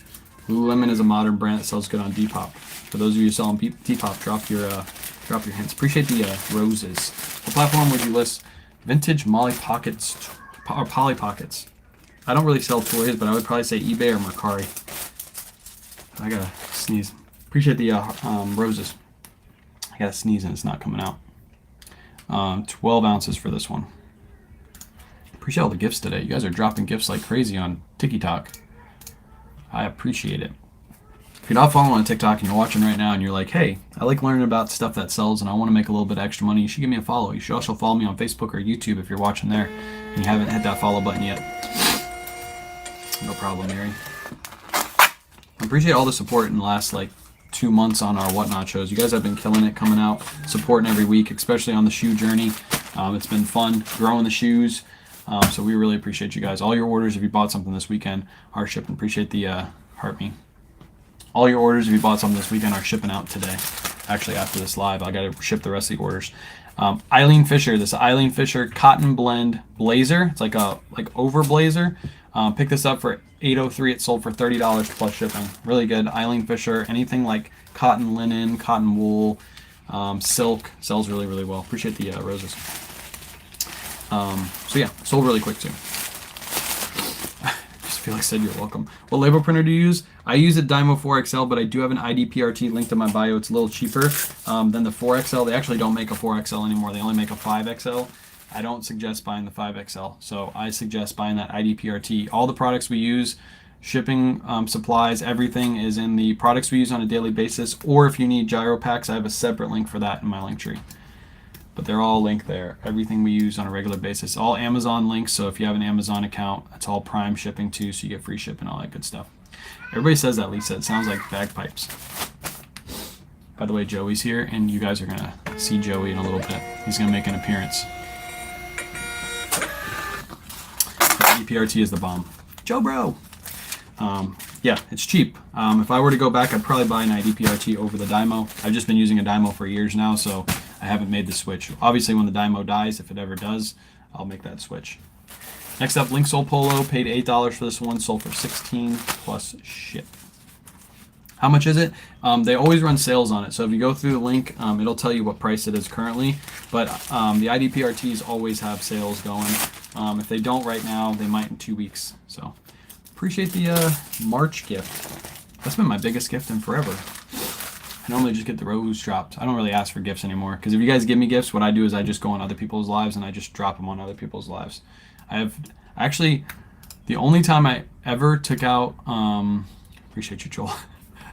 Lululemon is a modern brand that sells good on Depop. For those of you selling Depop, drop your hints. Appreciate the roses. What platform would you list vintage Molly Pockets or Polly Pockets? I don't really sell toys, but I would probably say eBay or Mercari. I gotta sneeze. Appreciate the roses. I gotta sneeze and it's not coming out. 12 ounces for this one. Appreciate all the gifts today. You guys are dropping gifts like crazy on TikTok. I appreciate it. If you're not following on TikTok and you're watching right now and you're like, hey, I like learning about stuff that sells and I want to make a little bit of extra money, you should give me a follow. You should also follow me on Facebook or YouTube if you're watching there and you haven't hit that follow button yet. No problem, Mary. I appreciate all the support in the last 2 months on our Whatnot shows. You guys have been killing it, coming out, supporting every week, especially on the shoe journey. It's been fun growing the shoes. So we really appreciate you guys. All your orders, if you bought something this weekend, are shipping. Appreciate the heart me. All your orders, if you bought something this weekend, are shipping out today. Actually, after this live, I got to ship the rest of the orders. Eileen Fisher, this Eileen Fisher cotton blend blazer. It's like over blazer. Pick this up for $8.03. It sold for $30 plus shipping. Really good. Eileen Fisher, anything like cotton linen, cotton wool, silk, sells really, really well. Appreciate the roses. So yeah, sold really quick too. Just Felix said you're welcome. What label printer do you use? I use a Dymo 4XL, but I do have an IDPRT linked in my bio. It's a little cheaper than the 4XL. They actually don't make a 4XL anymore. They only make a 5XL. I don't suggest buying the 5XL. So I suggest buying that IDPRT. All the products we use, shipping, supplies, everything is in the products we use on a daily basis. Or if you need gyro packs, I have a separate link for that in my link tree. But they're all linked there. Everything we use on a regular basis. All Amazon links, so if you have an Amazon account, it's all Prime shipping too, so you get free shipping, all that good stuff. Everybody says that, Lisa. It sounds like bagpipes. By the way, Joey's here, and you guys are going to see Joey in a little bit. He's going to make an appearance. EPRT is the bomb. Joe Bro! yeah, it's cheap. If I were to go back, I'd probably buy an IDPRT over the Dymo. I've just been using a Dymo for years now, so I haven't made the switch. Obviously, when the Dymo dies, if it ever does, I'll make that switch. Next up, Link Soul Polo. Paid $8 for this one. Sold for $16 plus ship. How much is it? They always run sales on it. So if you go through the link, it'll tell you what price it is currently. But the IDPRTs always have sales going. If they don't right now, they might in 2 weeks. So appreciate the March gift. That's been my biggest gift in forever. I normally just get the rose dropped. I don't really ask for gifts anymore. Because if you guys give me gifts, what I do is I just go on other people's lives and I just drop them on other people's lives. Actually, the only time I ever took out, appreciate you, Joel.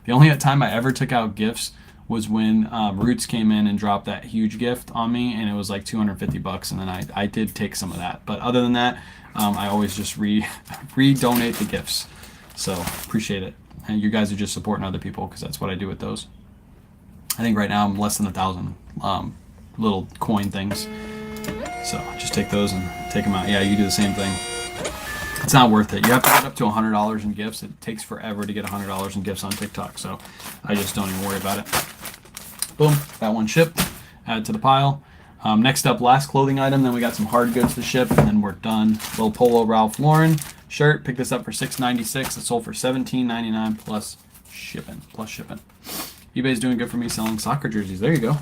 The only time I ever took out gifts was when Roots came in and dropped that huge gift on me, and it was like $250, and then I did take some of that. But other than that, I always just re-donate the gifts. So appreciate it. And you guys are just supporting other people because that's what I do with those. I think right now I'm less than 1,000 little coin things. So just take those and take them out. Yeah, you do the same thing. It's not worth it. You have to get up to $100 in gifts. It takes forever to get $100 in gifts on TikTok, so I just don't even worry about it. Boom, that one shipped. Add to the pile. Next up, last clothing item. Then we got some hard goods to ship, and then we're done. Little Polo Ralph Lauren shirt. Picked this up for $6.96. It sold for $17.99 plus shipping. eBay's doing good for me selling soccer jerseys. There you go.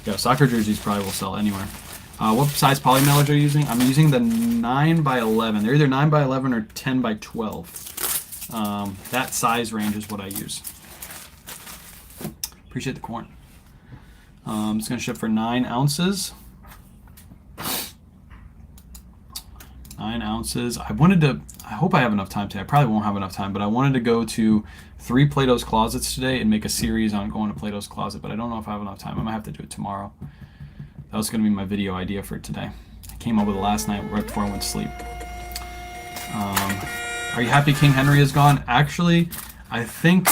Yeah, soccer jerseys probably will sell anywhere. What size poly mailers are you using? I'm using the 9x11. They're either 9x11 or 10x12. That size range is what I use. Appreciate the corn. It's going to ship for 9 ounces. 9 ounces. I hope I have enough time today. I probably won't have enough time, but I wanted to go to 3 Plato's Closets today and make a series on going to Plato's Closet, but I don't know if I have enough time. I might have to do it tomorrow. That was going to be my video idea for today. I came up with it last night right before I went to sleep. Are you happy King Henry is gone? Actually, I think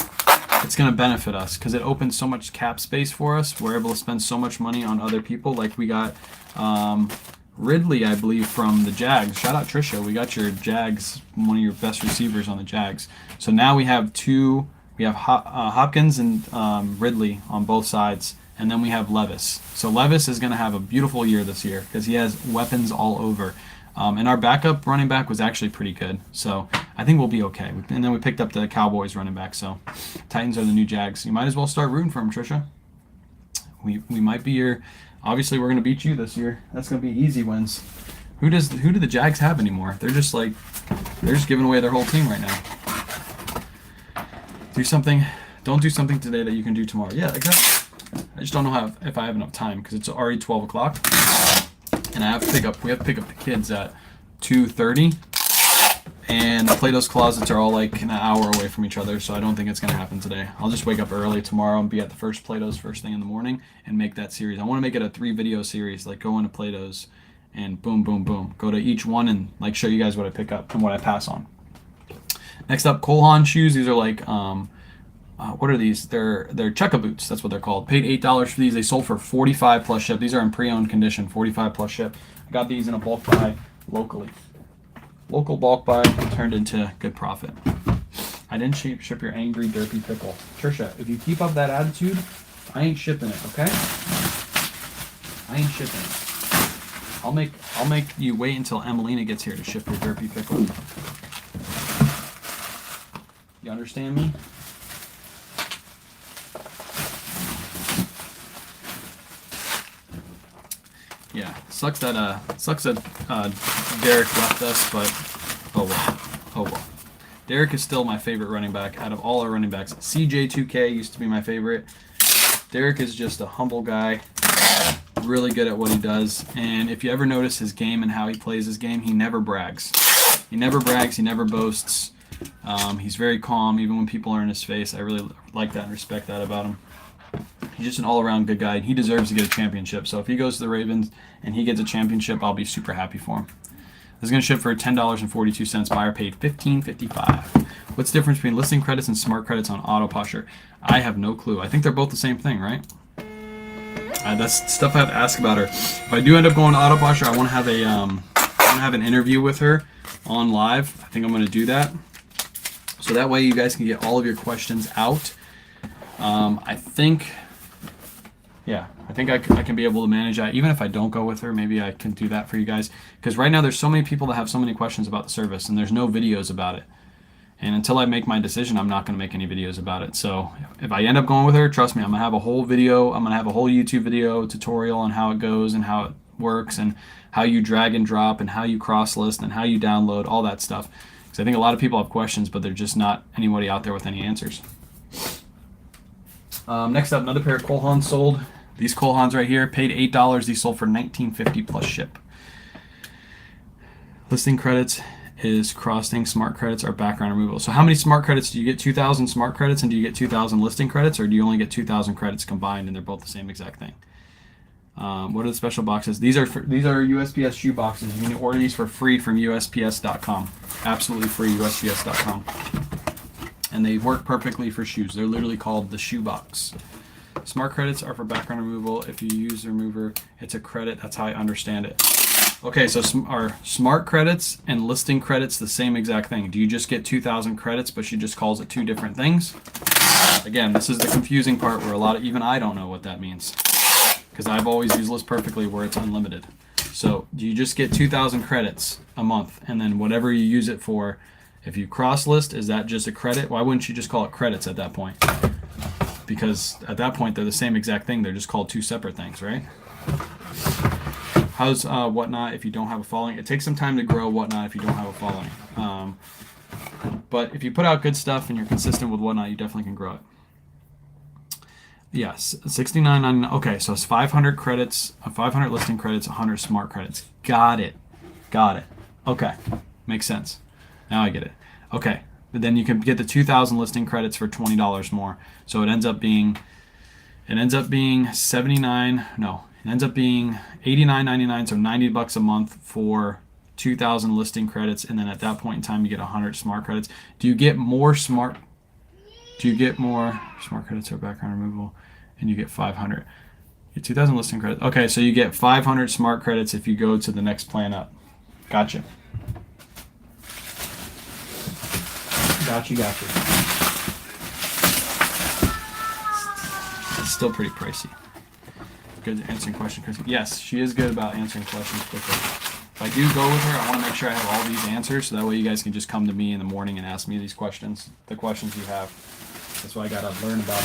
it's going to benefit us because it opens so much cap space for us. We're able to spend so much money on other people. Like we got Ridley, I believe, from the Jags. Shout out Trisha. We got your Jags, one of your best receivers on the Jags. So now we have two. We have Hopkins and Ridley on both sides. And then we have Levis. So Levis is going to have a beautiful year this year because he has weapons all over. And our backup running back was actually pretty good. So I think we'll be okay. And then we picked up the Cowboys running back. So Titans are the new Jags. You might as well start rooting for them, Trisha. We might be your... Obviously, we're going to beat you this year. That's going to be easy wins. Who do the Jags have anymore? They're just giving away their whole team right now. Do something. Don't do something today that you can do tomorrow. Yeah, exactly. I just don't know if I have enough time because it's already 12 o'clock and we have to pick up the kids at 2:30, and the Plato's Closets are all like an hour away from each other, so I don't think it's going to happen today. I'll just wake up early tomorrow and be at the first Plato's first thing in the morning and make that series. I want to make it a 3-video series, like go into Plato's and boom, boom, boom. Go to each one and like show you guys what I pick up and what I pass on. Next up, Cole Haan shoes. These are like... what are these? They're Chukka boots. That's what they're called. Paid $8 for these. They sold for $45 plus ship. These are in pre-owned condition. $45 plus ship. I got these in a bulk buy locally. Local bulk buy turned into good profit. I didn't ship your angry derpy pickle. Trisha, if you keep up that attitude, I ain't shipping it. Okay? I ain't shipping it. I'll make you wait until Emelina gets here to ship your derpy pickle. You understand me? Yeah, sucks that Derek left us, but oh well. Derek is still my favorite running back out of all our running backs. CJ2K used to be my favorite. Derek is just a humble guy, really good at what he does, and if you ever notice his game and how he plays his game, he never brags. He never boasts. He's very calm, even when people are in his face. I really like that and respect that about him. He's just an all-around good guy. He deserves to get a championship. So if he goes to the Ravens and he gets a championship, I'll be super happy for him. This is going to ship for $10.42. Buyer paid $15.55. What's the difference between listing credits and smart credits on Autopusher? I have no clue. I think they're both the same thing, right? That's stuff I have to ask about her. If I do end up going to Autopusher, I want to have an interview with her on live. I think I'm going to do that. So that way you guys can get all of your questions out. I think I can be able to manage that. Even if I don't go with her, maybe I can do that for you guys. Because right now there's so many people that have so many questions about the service, and there's no videos about it. And until I make my decision, I'm not going to make any videos about it. So if I end up going with her, trust me, I'm going to have a whole video. I'm going to have a whole YouTube video tutorial on how it goes and how it works and how you drag and drop and how you cross list and how you download, all that stuff. Because I think a lot of people have questions, but they're just not anybody out there with any answers. Next up, another pair of Cole Haans sold. These Cole Haans right here, paid $8. These sold for $19.50 plus ship. Listing credits is crossing, smart credits are background removal. So how many smart credits do you get? 2,000 smart credits, and do you get 2,000 listing credits, or do you only get 2,000 credits combined and they're both the same exact thing? What are the special boxes? These are USPS shoe boxes. You can order these for free from USPS.com. Absolutely free, USPS.com. And they work perfectly for shoes. They're literally called the shoe box. Smart credits are for background removal. If you use the remover, it's a credit. That's how I understand it. Okay, so are smart credits and listing credits the same exact thing? Do you just get 2,000 credits, but she just calls it two different things? Again, this is the confusing part where even I don't know what that means. Because I've always used List Perfectly where it's unlimited. So do you just get 2,000 credits a month, and then whatever you use it for, if you cross list, is that just a credit? Why wouldn't you just call it credits at that point? Because at that point, they're the same exact thing. They're just called two separate things, right? How's Whatnot if you don't have a following? It takes some time to grow Whatnot if you don't have a following. But if you put out good stuff and you're consistent with Whatnot, you definitely can grow it. Yes, $69.99. Okay, so it's 500 credits, 500 listing credits, 100 smart credits. Got it. Okay, makes sense. Now I get it. Okay, but then you can get the 2,000 listing credits for $20 more. So it ends up being $89.99, so $90 a month for 2,000 listing credits, and then at that point in time you get 100 smart credits. Do you get more smart credits or background removal, and you get 500? You get 2,000 listing credits. Okay, so you get 500 smart credits if you go to the next plan up. Gotcha. It's still pretty pricey. Good at answering questions quickly. Yes, she is good about answering questions quickly. If I do go with her, I want to make sure I have all these answers, so that way you guys can just come to me in the morning and ask me these questions, the questions you have. That's what I got to learn about.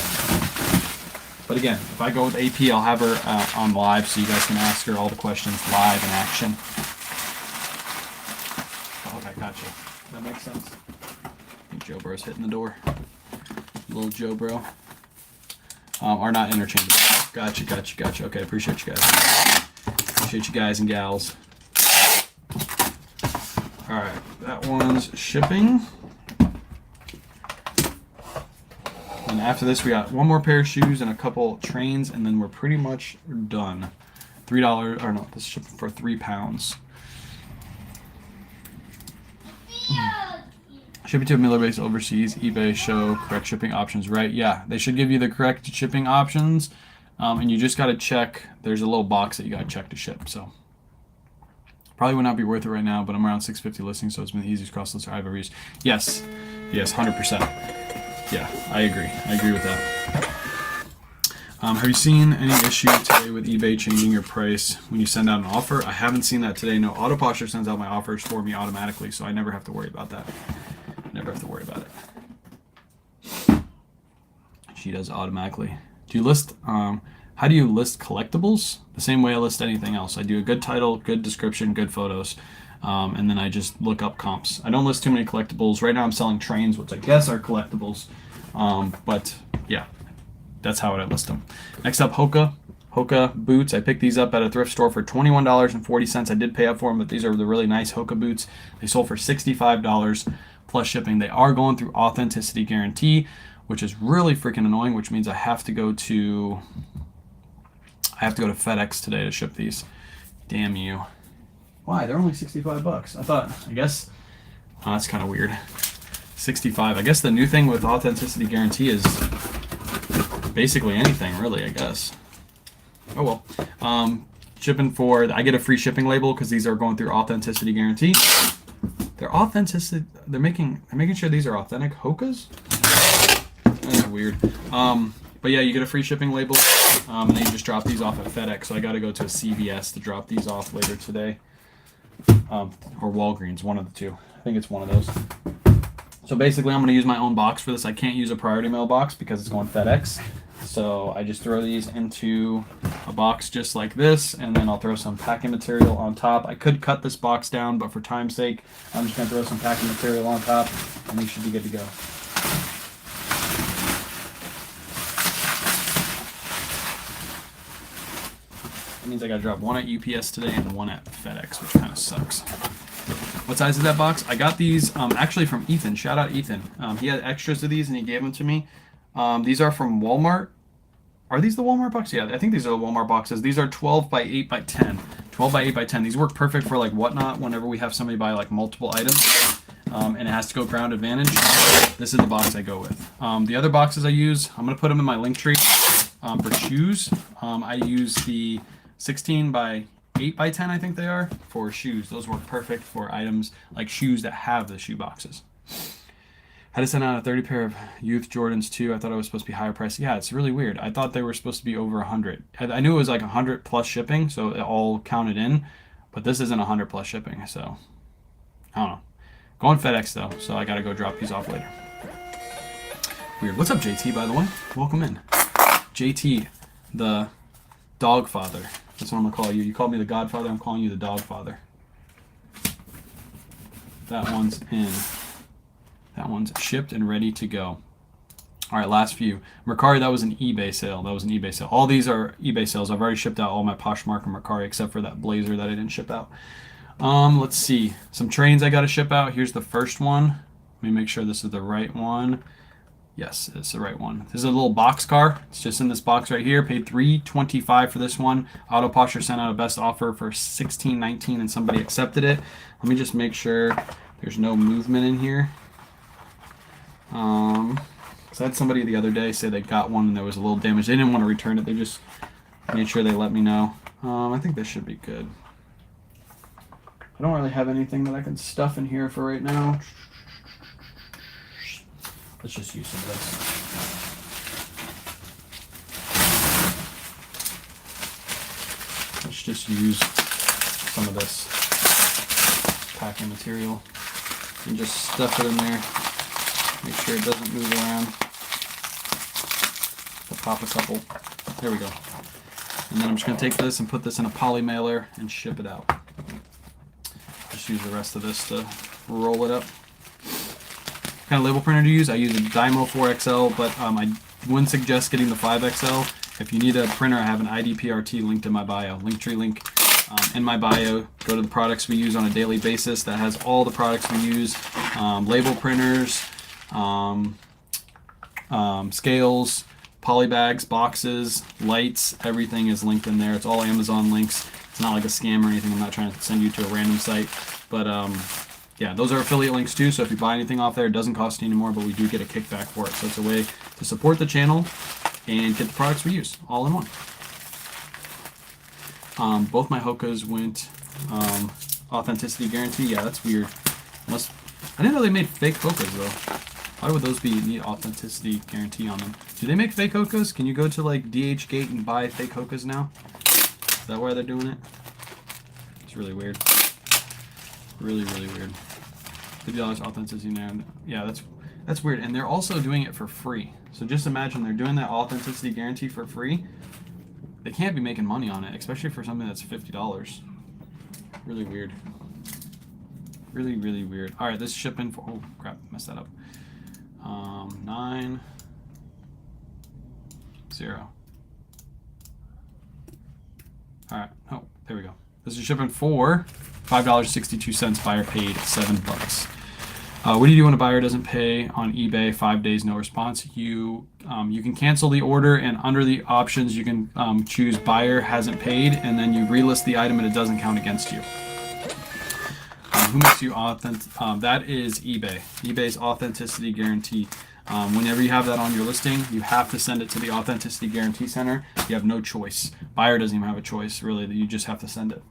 But again, if I go with AP, I'll have her on live, so you guys can ask her all the questions live in action. Okay, gotcha. That makes sense. I think Joe Bro's hitting the door. Little Joe Bro. Are not interchangeable. Gotcha. Okay, appreciate you guys. Appreciate you guys and gals. Alright, that one's shipping. And after this, we got one more pair of shoes and a couple trains, and then we're pretty much done. $3, or no, this is shipping for £3. Shipping to Miller Base overseas, eBay show correct shipping options, right? Yeah, they should give you the correct shipping options, and you just got to check. There's a little box that you got to check to ship. So probably would not be worth it right now, but I'm around 650 listings, so it's been the easiest cross lister I've ever used. Yes, 100%. Yeah, I agree with that. Have you seen any issue today with eBay changing your price when you send out an offer? I haven't seen that today. No, Autoposture sends out my offers for me automatically, so I never have to worry about that. Never have to worry about it. She does automatically. Do you list? How do you list collectibles? The same way I list anything else. I do a good title, good description, good photos, and then I just look up comps. I don't list too many collectibles. Right now I'm selling trains, which I guess are collectibles. But yeah, that's how I list them. Next up, Hoka boots. I picked these up at a thrift store for $21.40. I did pay up for them, but these are the really nice Hoka boots. They sold for $65 plus shipping. They are going through authenticity guarantee, which is really freaking annoying, which means I have to go to FedEx today to ship these. Damn you. Why? They're only $65. I guess that's kind of weird. 65. I guess the new thing with authenticity guarantee is basically anything, really, I guess. Oh well. Shipping I get a free shipping label because these are going through authenticity guarantee. They're authentic. They're making sure these are authentic Hokas. That's weird. But yeah, you get a free shipping label, and then you just drop these off at FedEx. So I got to go to a CVS to drop these off later today, or Walgreens, one of the two. I think it's one of those. So basically, I'm going to use my own box for this. I can't use a priority mail box because it's going FedEx. So I just throw these into a box just like this, and then I'll throw some packing material on top. I could cut this box down, but for time's sake, I'm just going to throw some packing material on top, and these should be good to go. That means I got to drop one at UPS today and one at FedEx, which kind of sucks. What size is that box? I got these actually from Ethan. Shout out Ethan. He had extras of these and he gave them to me. These are from Walmart. Are these the Walmart boxes? Yeah, I think these are the Walmart boxes. These are 12 by 8 by 10. 12 by 8 by 10. These work perfect for like Whatnot whenever we have somebody buy like multiple items. And it has to go Ground Advantage. This is the box I go with. The other boxes I use, I'm going to put them in my link tree. For shoes, I use the 16 by 8 by 10, I think they are, for shoes. Those work perfect for items like shoes that have the shoe boxes. Had to send out a 30 pair of youth Jordans too. I thought it was supposed to be higher price. Yeah, it's really weird. I thought they were supposed to be over 100. I knew it was like 100 plus shipping, so it all counted in, but this isn't 100 plus shipping, so I don't know. Going FedEx though, so I gotta go drop these off later. Weird. What's up, JT, by the way? Welcome in. JT, the dog father. That's what I'm gonna call you. You called me the Godfather, I'm calling you the Dog Father. That one's in. That one's shipped and ready to go. All right, last few. Mercari, that was an eBay sale. That was an eBay sale. All these are eBay sales. I've already shipped out all my Poshmark and Mercari except for that blazer that I didn't ship out. Let's see. Some trains I gotta ship out. Here's the first one. Let me make sure this is the right one. Yes, it's the right one. This is a little box car. It's just in this box right here. Paid $325 for this one. Autoposture sent out a best offer for $16.19 and somebody accepted it. Let me just make sure there's no movement in here. Because I had somebody the other day say they got one and there was a little damage. They didn't want to return it. They just made sure they let me know. I think this should be good. I don't really have anything that I can stuff in here for right now. Let's just use some of this. Let's just use some of this packing material and just stuff it in there. Make sure it doesn't move around. I'll pop a couple. There we go. And then I'm just going to take this and put this in a poly mailer and ship it out. Just use the rest of this to roll it up. What kind of label printer to use? I use a Dymo 4XL, but I wouldn't suggest getting the 5XL. If you need a printer, I have an IDPRT linked in my bio. Linktree link in my bio. Go to the products we use on a daily basis. That has all the products we use. Label printers, scales, polybags, boxes, lights, everything is linked in there. It's all Amazon links. It's not like a scam or anything. I'm not trying to send you to a random site, but yeah, those are affiliate links too, so if you buy anything off there, it doesn't cost you anymore, but we do get a kickback for it. So it's a way to support the channel and get the products we use all in one. Both my Hokas went authenticity guarantee. Yeah, that's weird. Unless, I didn't know they made fake Hokas though. Why would those need authenticity guarantee on them? Do they make fake Hokas? Can you go to like DHgate and buy fake Hokas now? Is that why they're doing it? It's really weird. Really, really weird. $50 authenticity now. Yeah, that's weird. And they're also doing it for free. So just imagine they're doing that authenticity guarantee for free. They can't be making money on it, especially for something that's $50. Really weird. Really, really weird. All right, this shipping for, oh crap, messed that up. 9 0. All right, oh, there we go. This is shipping for $5.62. Buyer paid $7. What do you do when a buyer doesn't pay on eBay? 5 days, no response. You can cancel the order, and under the options, you can choose buyer hasn't paid, and then you relist the item, and it doesn't count against you. Who makes you authentic? That is eBay. eBay's authenticity guarantee. Whenever you have that on your listing, you have to send it to the Authenticity Guarantee Center. You have no choice. Buyer doesn't even have a choice, really. You just have to send it.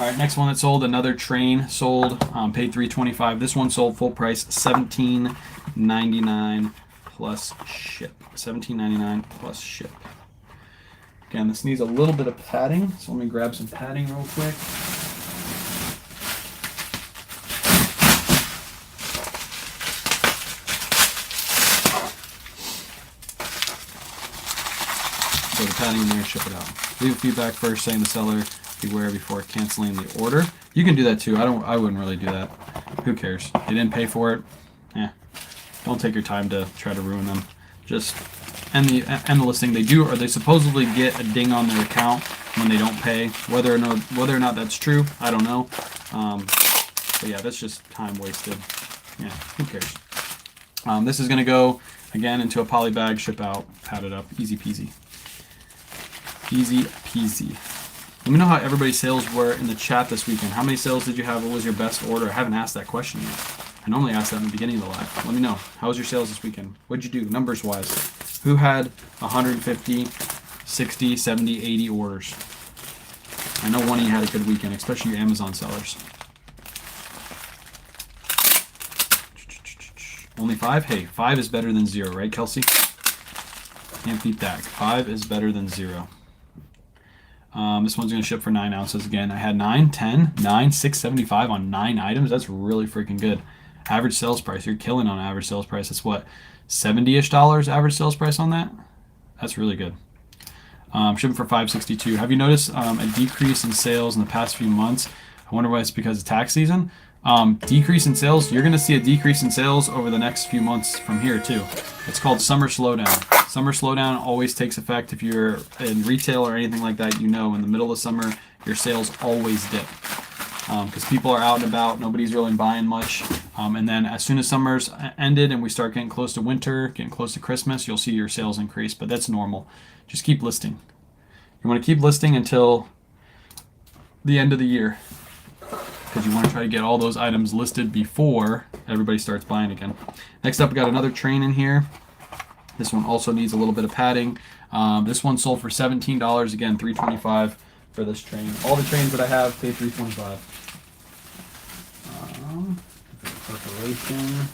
All right, next one that sold, another train sold, paid $3.25. This one sold full price, $17.99 plus ship. $17.99 plus ship. Again, this needs a little bit of padding, so let me grab some padding real quick. So the padding in there, ship it out. Leave feedback first, saying the seller beware before canceling the order. You can do that too. I wouldn't really do that. Who cares? They didn't pay for it. Don't take your time to try to ruin them. Just end the listing. They do, or they supposedly get a ding on their account when they don't pay. Whether or not that's true, I don't know. But yeah, that's just time wasted. Yeah, who cares? This is gonna go again into a poly bag, ship out, pad it up, easy peasy. Easy peasy. Let me know how everybody's sales were in the chat this weekend. How many sales did you have? What was your best order? I haven't asked that question yet. I normally ask that in the beginning of the live. Let me know. How was your sales this weekend? What'd you do, numbers wise? Who had 150, 60, 70, 80 orders? I know one of you had a good weekend, especially your Amazon sellers. Only 5? Hey, 5 is better than 0, right, Kelsey? Can't beat that. 5 is better than 0. This one's going to ship for 9 ounces again. I had 9, 10, 9, 675 on 9 items. That's really freaking good. Average sales price. You're killing on average sales price. That's what, $70-ish average sales price on that? That's really good. Shipping for $5.62. Have you noticed a decrease in sales in the past few months? I wonder why it's because of tax season. Decrease in sales. You're going to see a decrease in sales over the next few months from here too. It's called summer slowdown. Summer slowdown always takes effect if you're in retail or anything like that. You know, in the middle of summer, your sales always dip because people are out and about. Nobody's really buying much. And then as soon as summer's ended and we start getting close to winter, getting close to Christmas, you'll see your sales increase. But that's normal. Just keep listing. You want to keep listing until the end of the year, because you want to try to get all those items listed before everybody starts buying again. Next up, we got another train in here. This one also needs a little bit of padding. This one sold for $17. Again, $3.25 for this train. All the trains that I have pay $3.25. Preparation.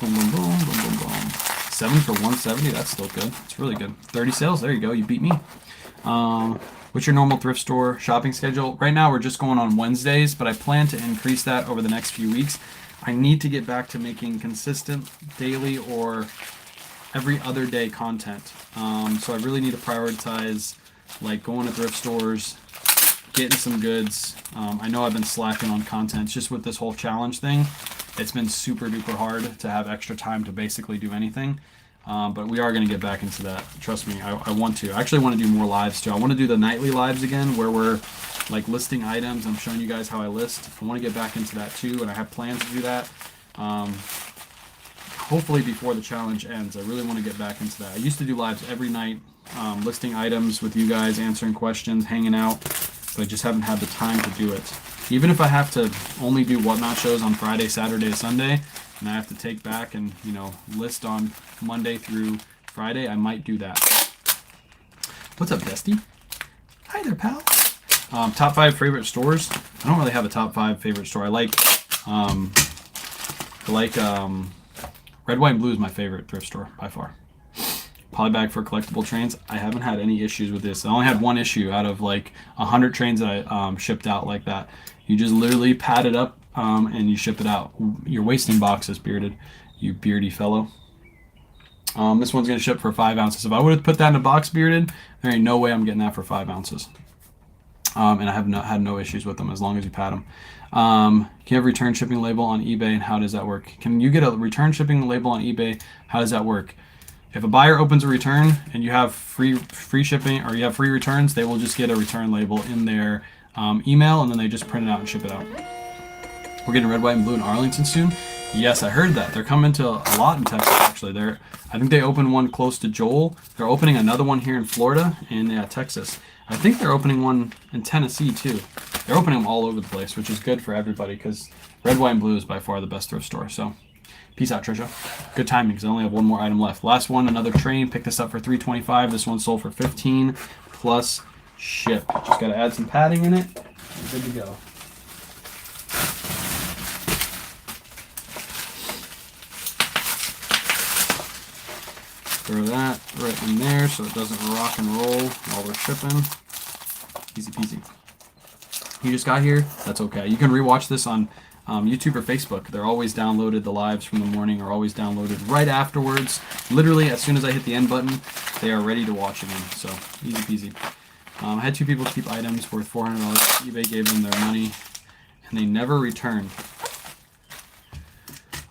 Boom, boom, boom, boom, boom, boom. 7 for 170. That's still good. It's really good. 30 sales. There you go. You beat me. What's your normal thrift store shopping schedule? Right now, we're just going on Wednesdays, but I plan to increase that over the next few weeks. I need to get back to making consistent daily or every other day content. So I really need to prioritize like going to thrift stores, getting some goods. I know I've been slacking on content just with this whole challenge thing. It's been super duper hard to have extra time to basically do anything. But we are going to get back into that. Trust me, I want to. I actually want to do more lives too. I want to do the nightly lives again where we're like listing items. I'm showing you guys how I list. I want to get back into that too, and I have plans to do that. Hopefully before the challenge ends. I really want to get back into that. I used to do lives every night, listing items with you guys, answering questions, hanging out, but I just haven't had the time to do it. Even if I have to only do Whatnot shows on Friday, Saturday, Sunday, and I have to take back and, you know, list on Monday through Friday, I might do that. What's up, Dusty? Hi there, pal. Top 5 favorite stores. I don't really have a top 5 favorite store. I like Red, White, and Blue is my favorite thrift store by far. Polybag for collectible trains. I haven't had any issues with this. I only had one issue out of like 100 trains that I shipped out like that. You just literally pad it up and you ship it out. You're wasting boxes, Bearded. You beardy fellow. This one's going to ship for 5 ounces. If I would have put that in a box, Bearded, there ain't no way I'm getting that for 5 ounces. And I have had no issues with them as long as you pad them. Can you have a return shipping label on eBay, and how does that work? Can you get a return shipping label on eBay? How does that work? If a buyer opens a return and you have free shipping or you have free returns, they will just get a return label in their email, and then they just print it out and ship it out. We're getting Red, White, and Blue in Arlington soon. Yes, I heard that. They're coming to a lot in Texas, actually. actually. I think they opened one close to Joel. They're opening another one here in Florida and Texas. I think they're opening one in Tennessee too. They're opening them all over the place, which is good for everybody because Red, White, and Blue is by far the best thrift store. So peace out, Trisha. Good timing because I only have one more item left. Last one, another train. Picked this up for $3.25. This one sold for $15 plus ship. Just got to add some padding in it. Good to go. Throw that right in there so it doesn't rock and roll while we're shipping. Easy peasy. You just got here? That's okay. You can rewatch this on YouTube or Facebook. They're always downloaded. The lives from the morning are always downloaded right afterwards. Literally, as soon as I hit the end button, they are ready to watch again. So easy peasy. I had 2 people keep items worth $400. eBay gave them their money, and they never returned.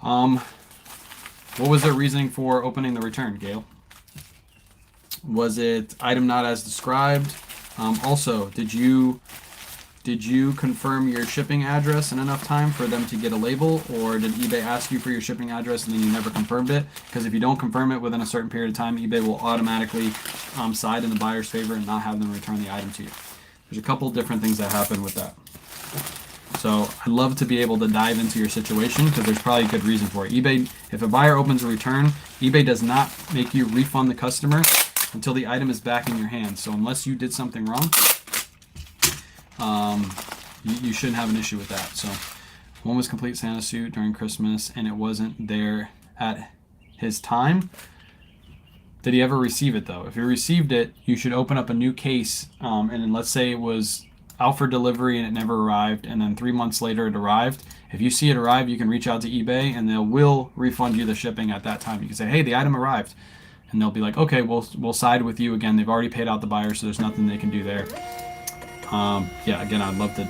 What was their reasoning for opening the return, Gail? Was it item not as described? Also, did you confirm your shipping address in enough time for them to get a label, or did eBay ask you for your shipping address and then you never confirmed it? Because if you don't confirm it within a certain period of time, eBay will automatically side in the buyer's favor and not have them return the item to you. There's a couple different things that happen with that. So I'd love to be able to dive into your situation because there's probably a good reason for it. eBay, if a buyer opens a return, eBay does not make you refund the customer until the item is back in your hands. So unless you did something wrong, you shouldn't have an issue with that. So one was complete Santa suit during Christmas and it wasn't there at his time. Did he ever receive it though? If he received it, you should open up a new case, and then let's say it was out for delivery and it never arrived, and then 3 months later it arrived. If you see it arrive, you can reach out to eBay and they will refund you the shipping at that time. You can say, hey, the item arrived, and they'll be like, okay, we'll side with you. Again, they've already paid out the buyer, so there's nothing they can do there. Yeah, again, I'd love to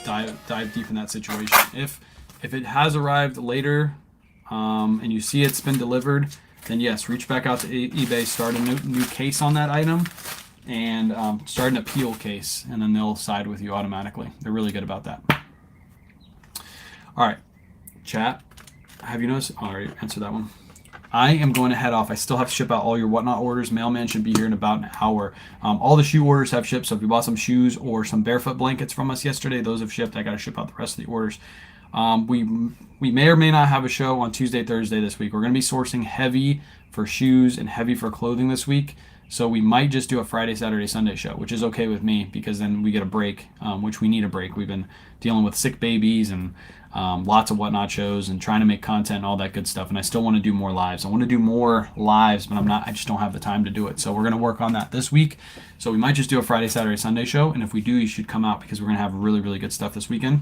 dive deep in that situation. If it has arrived later and you see it's been delivered, then yes, reach back out to eBay, start a new case on that item, and start an appeal case, and then they'll side with you automatically. They're really good about that. All right, chat. Have you noticed? I already answered that one. I am going to head off. I still have to ship out all your whatnot orders. Mailman should be here in about an hour. All the shoe orders have shipped, so if you bought some shoes or some barefoot blankets from us yesterday, those have shipped. I got to ship out the rest of the orders. We may or may not have a show on Tuesday, Thursday this week. We're going to be sourcing heavy for shoes and heavy for clothing this week. So we might just do a Friday, Saturday, Sunday show, which is okay with me because then we get a break, which we need a break. We've been dealing with sick babies and lots of whatnot shows and trying to make content and all that good stuff. And I still want to do more lives. I want to do more lives, but I just don't have the time to do it. So we're going to work on that this week. So we might just do a Friday, Saturday, Sunday show. And if we do, you should come out because we're going to have really, really good stuff this weekend.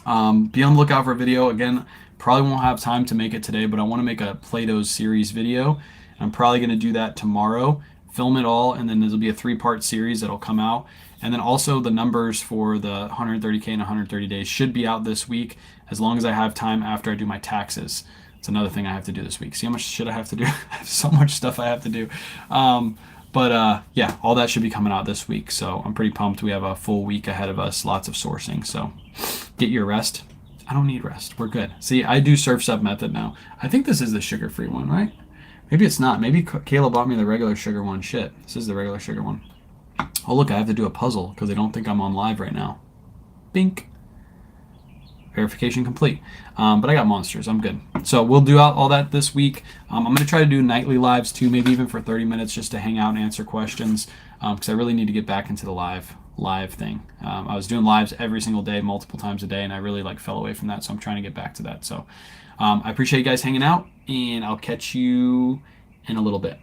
Be on the lookout for a video. Again, probably won't have time to make it today, but I want to make a Play-Dohs series video. I'm probably going to do that tomorrow. Film it all, and then there'll be a 3-part series that'll come out. And then also the numbers for the 130K and 130 days should be out this week, as long as I have time after I do my taxes. It's another thing I have to do this week. See how much shit I have to do? I have so much stuff I have to do. Yeah, all that should be coming out this week. So I'm pretty pumped. We have a full week ahead of us, lots of sourcing. So get your rest. I don't need rest. We're good. See, I do Surf Sub method now. I think this is the sugar-free one, right? Maybe it's not. Maybe Kayla bought me the regular sugar one. Shit, this is the regular sugar one. Oh, look, I have to do a puzzle because they don't think I'm on live right now. Bink. Verification complete. But I got monsters. I'm good. So we'll do all that this week. I'm going to try to do nightly lives too, maybe even for 30 minutes just to hang out and answer questions because I really need to get back into the live thing. I was doing lives every single day, multiple times a day, and I really fell away from that. So I'm trying to get back to that. So I appreciate you guys hanging out, and I'll catch you in a little bit.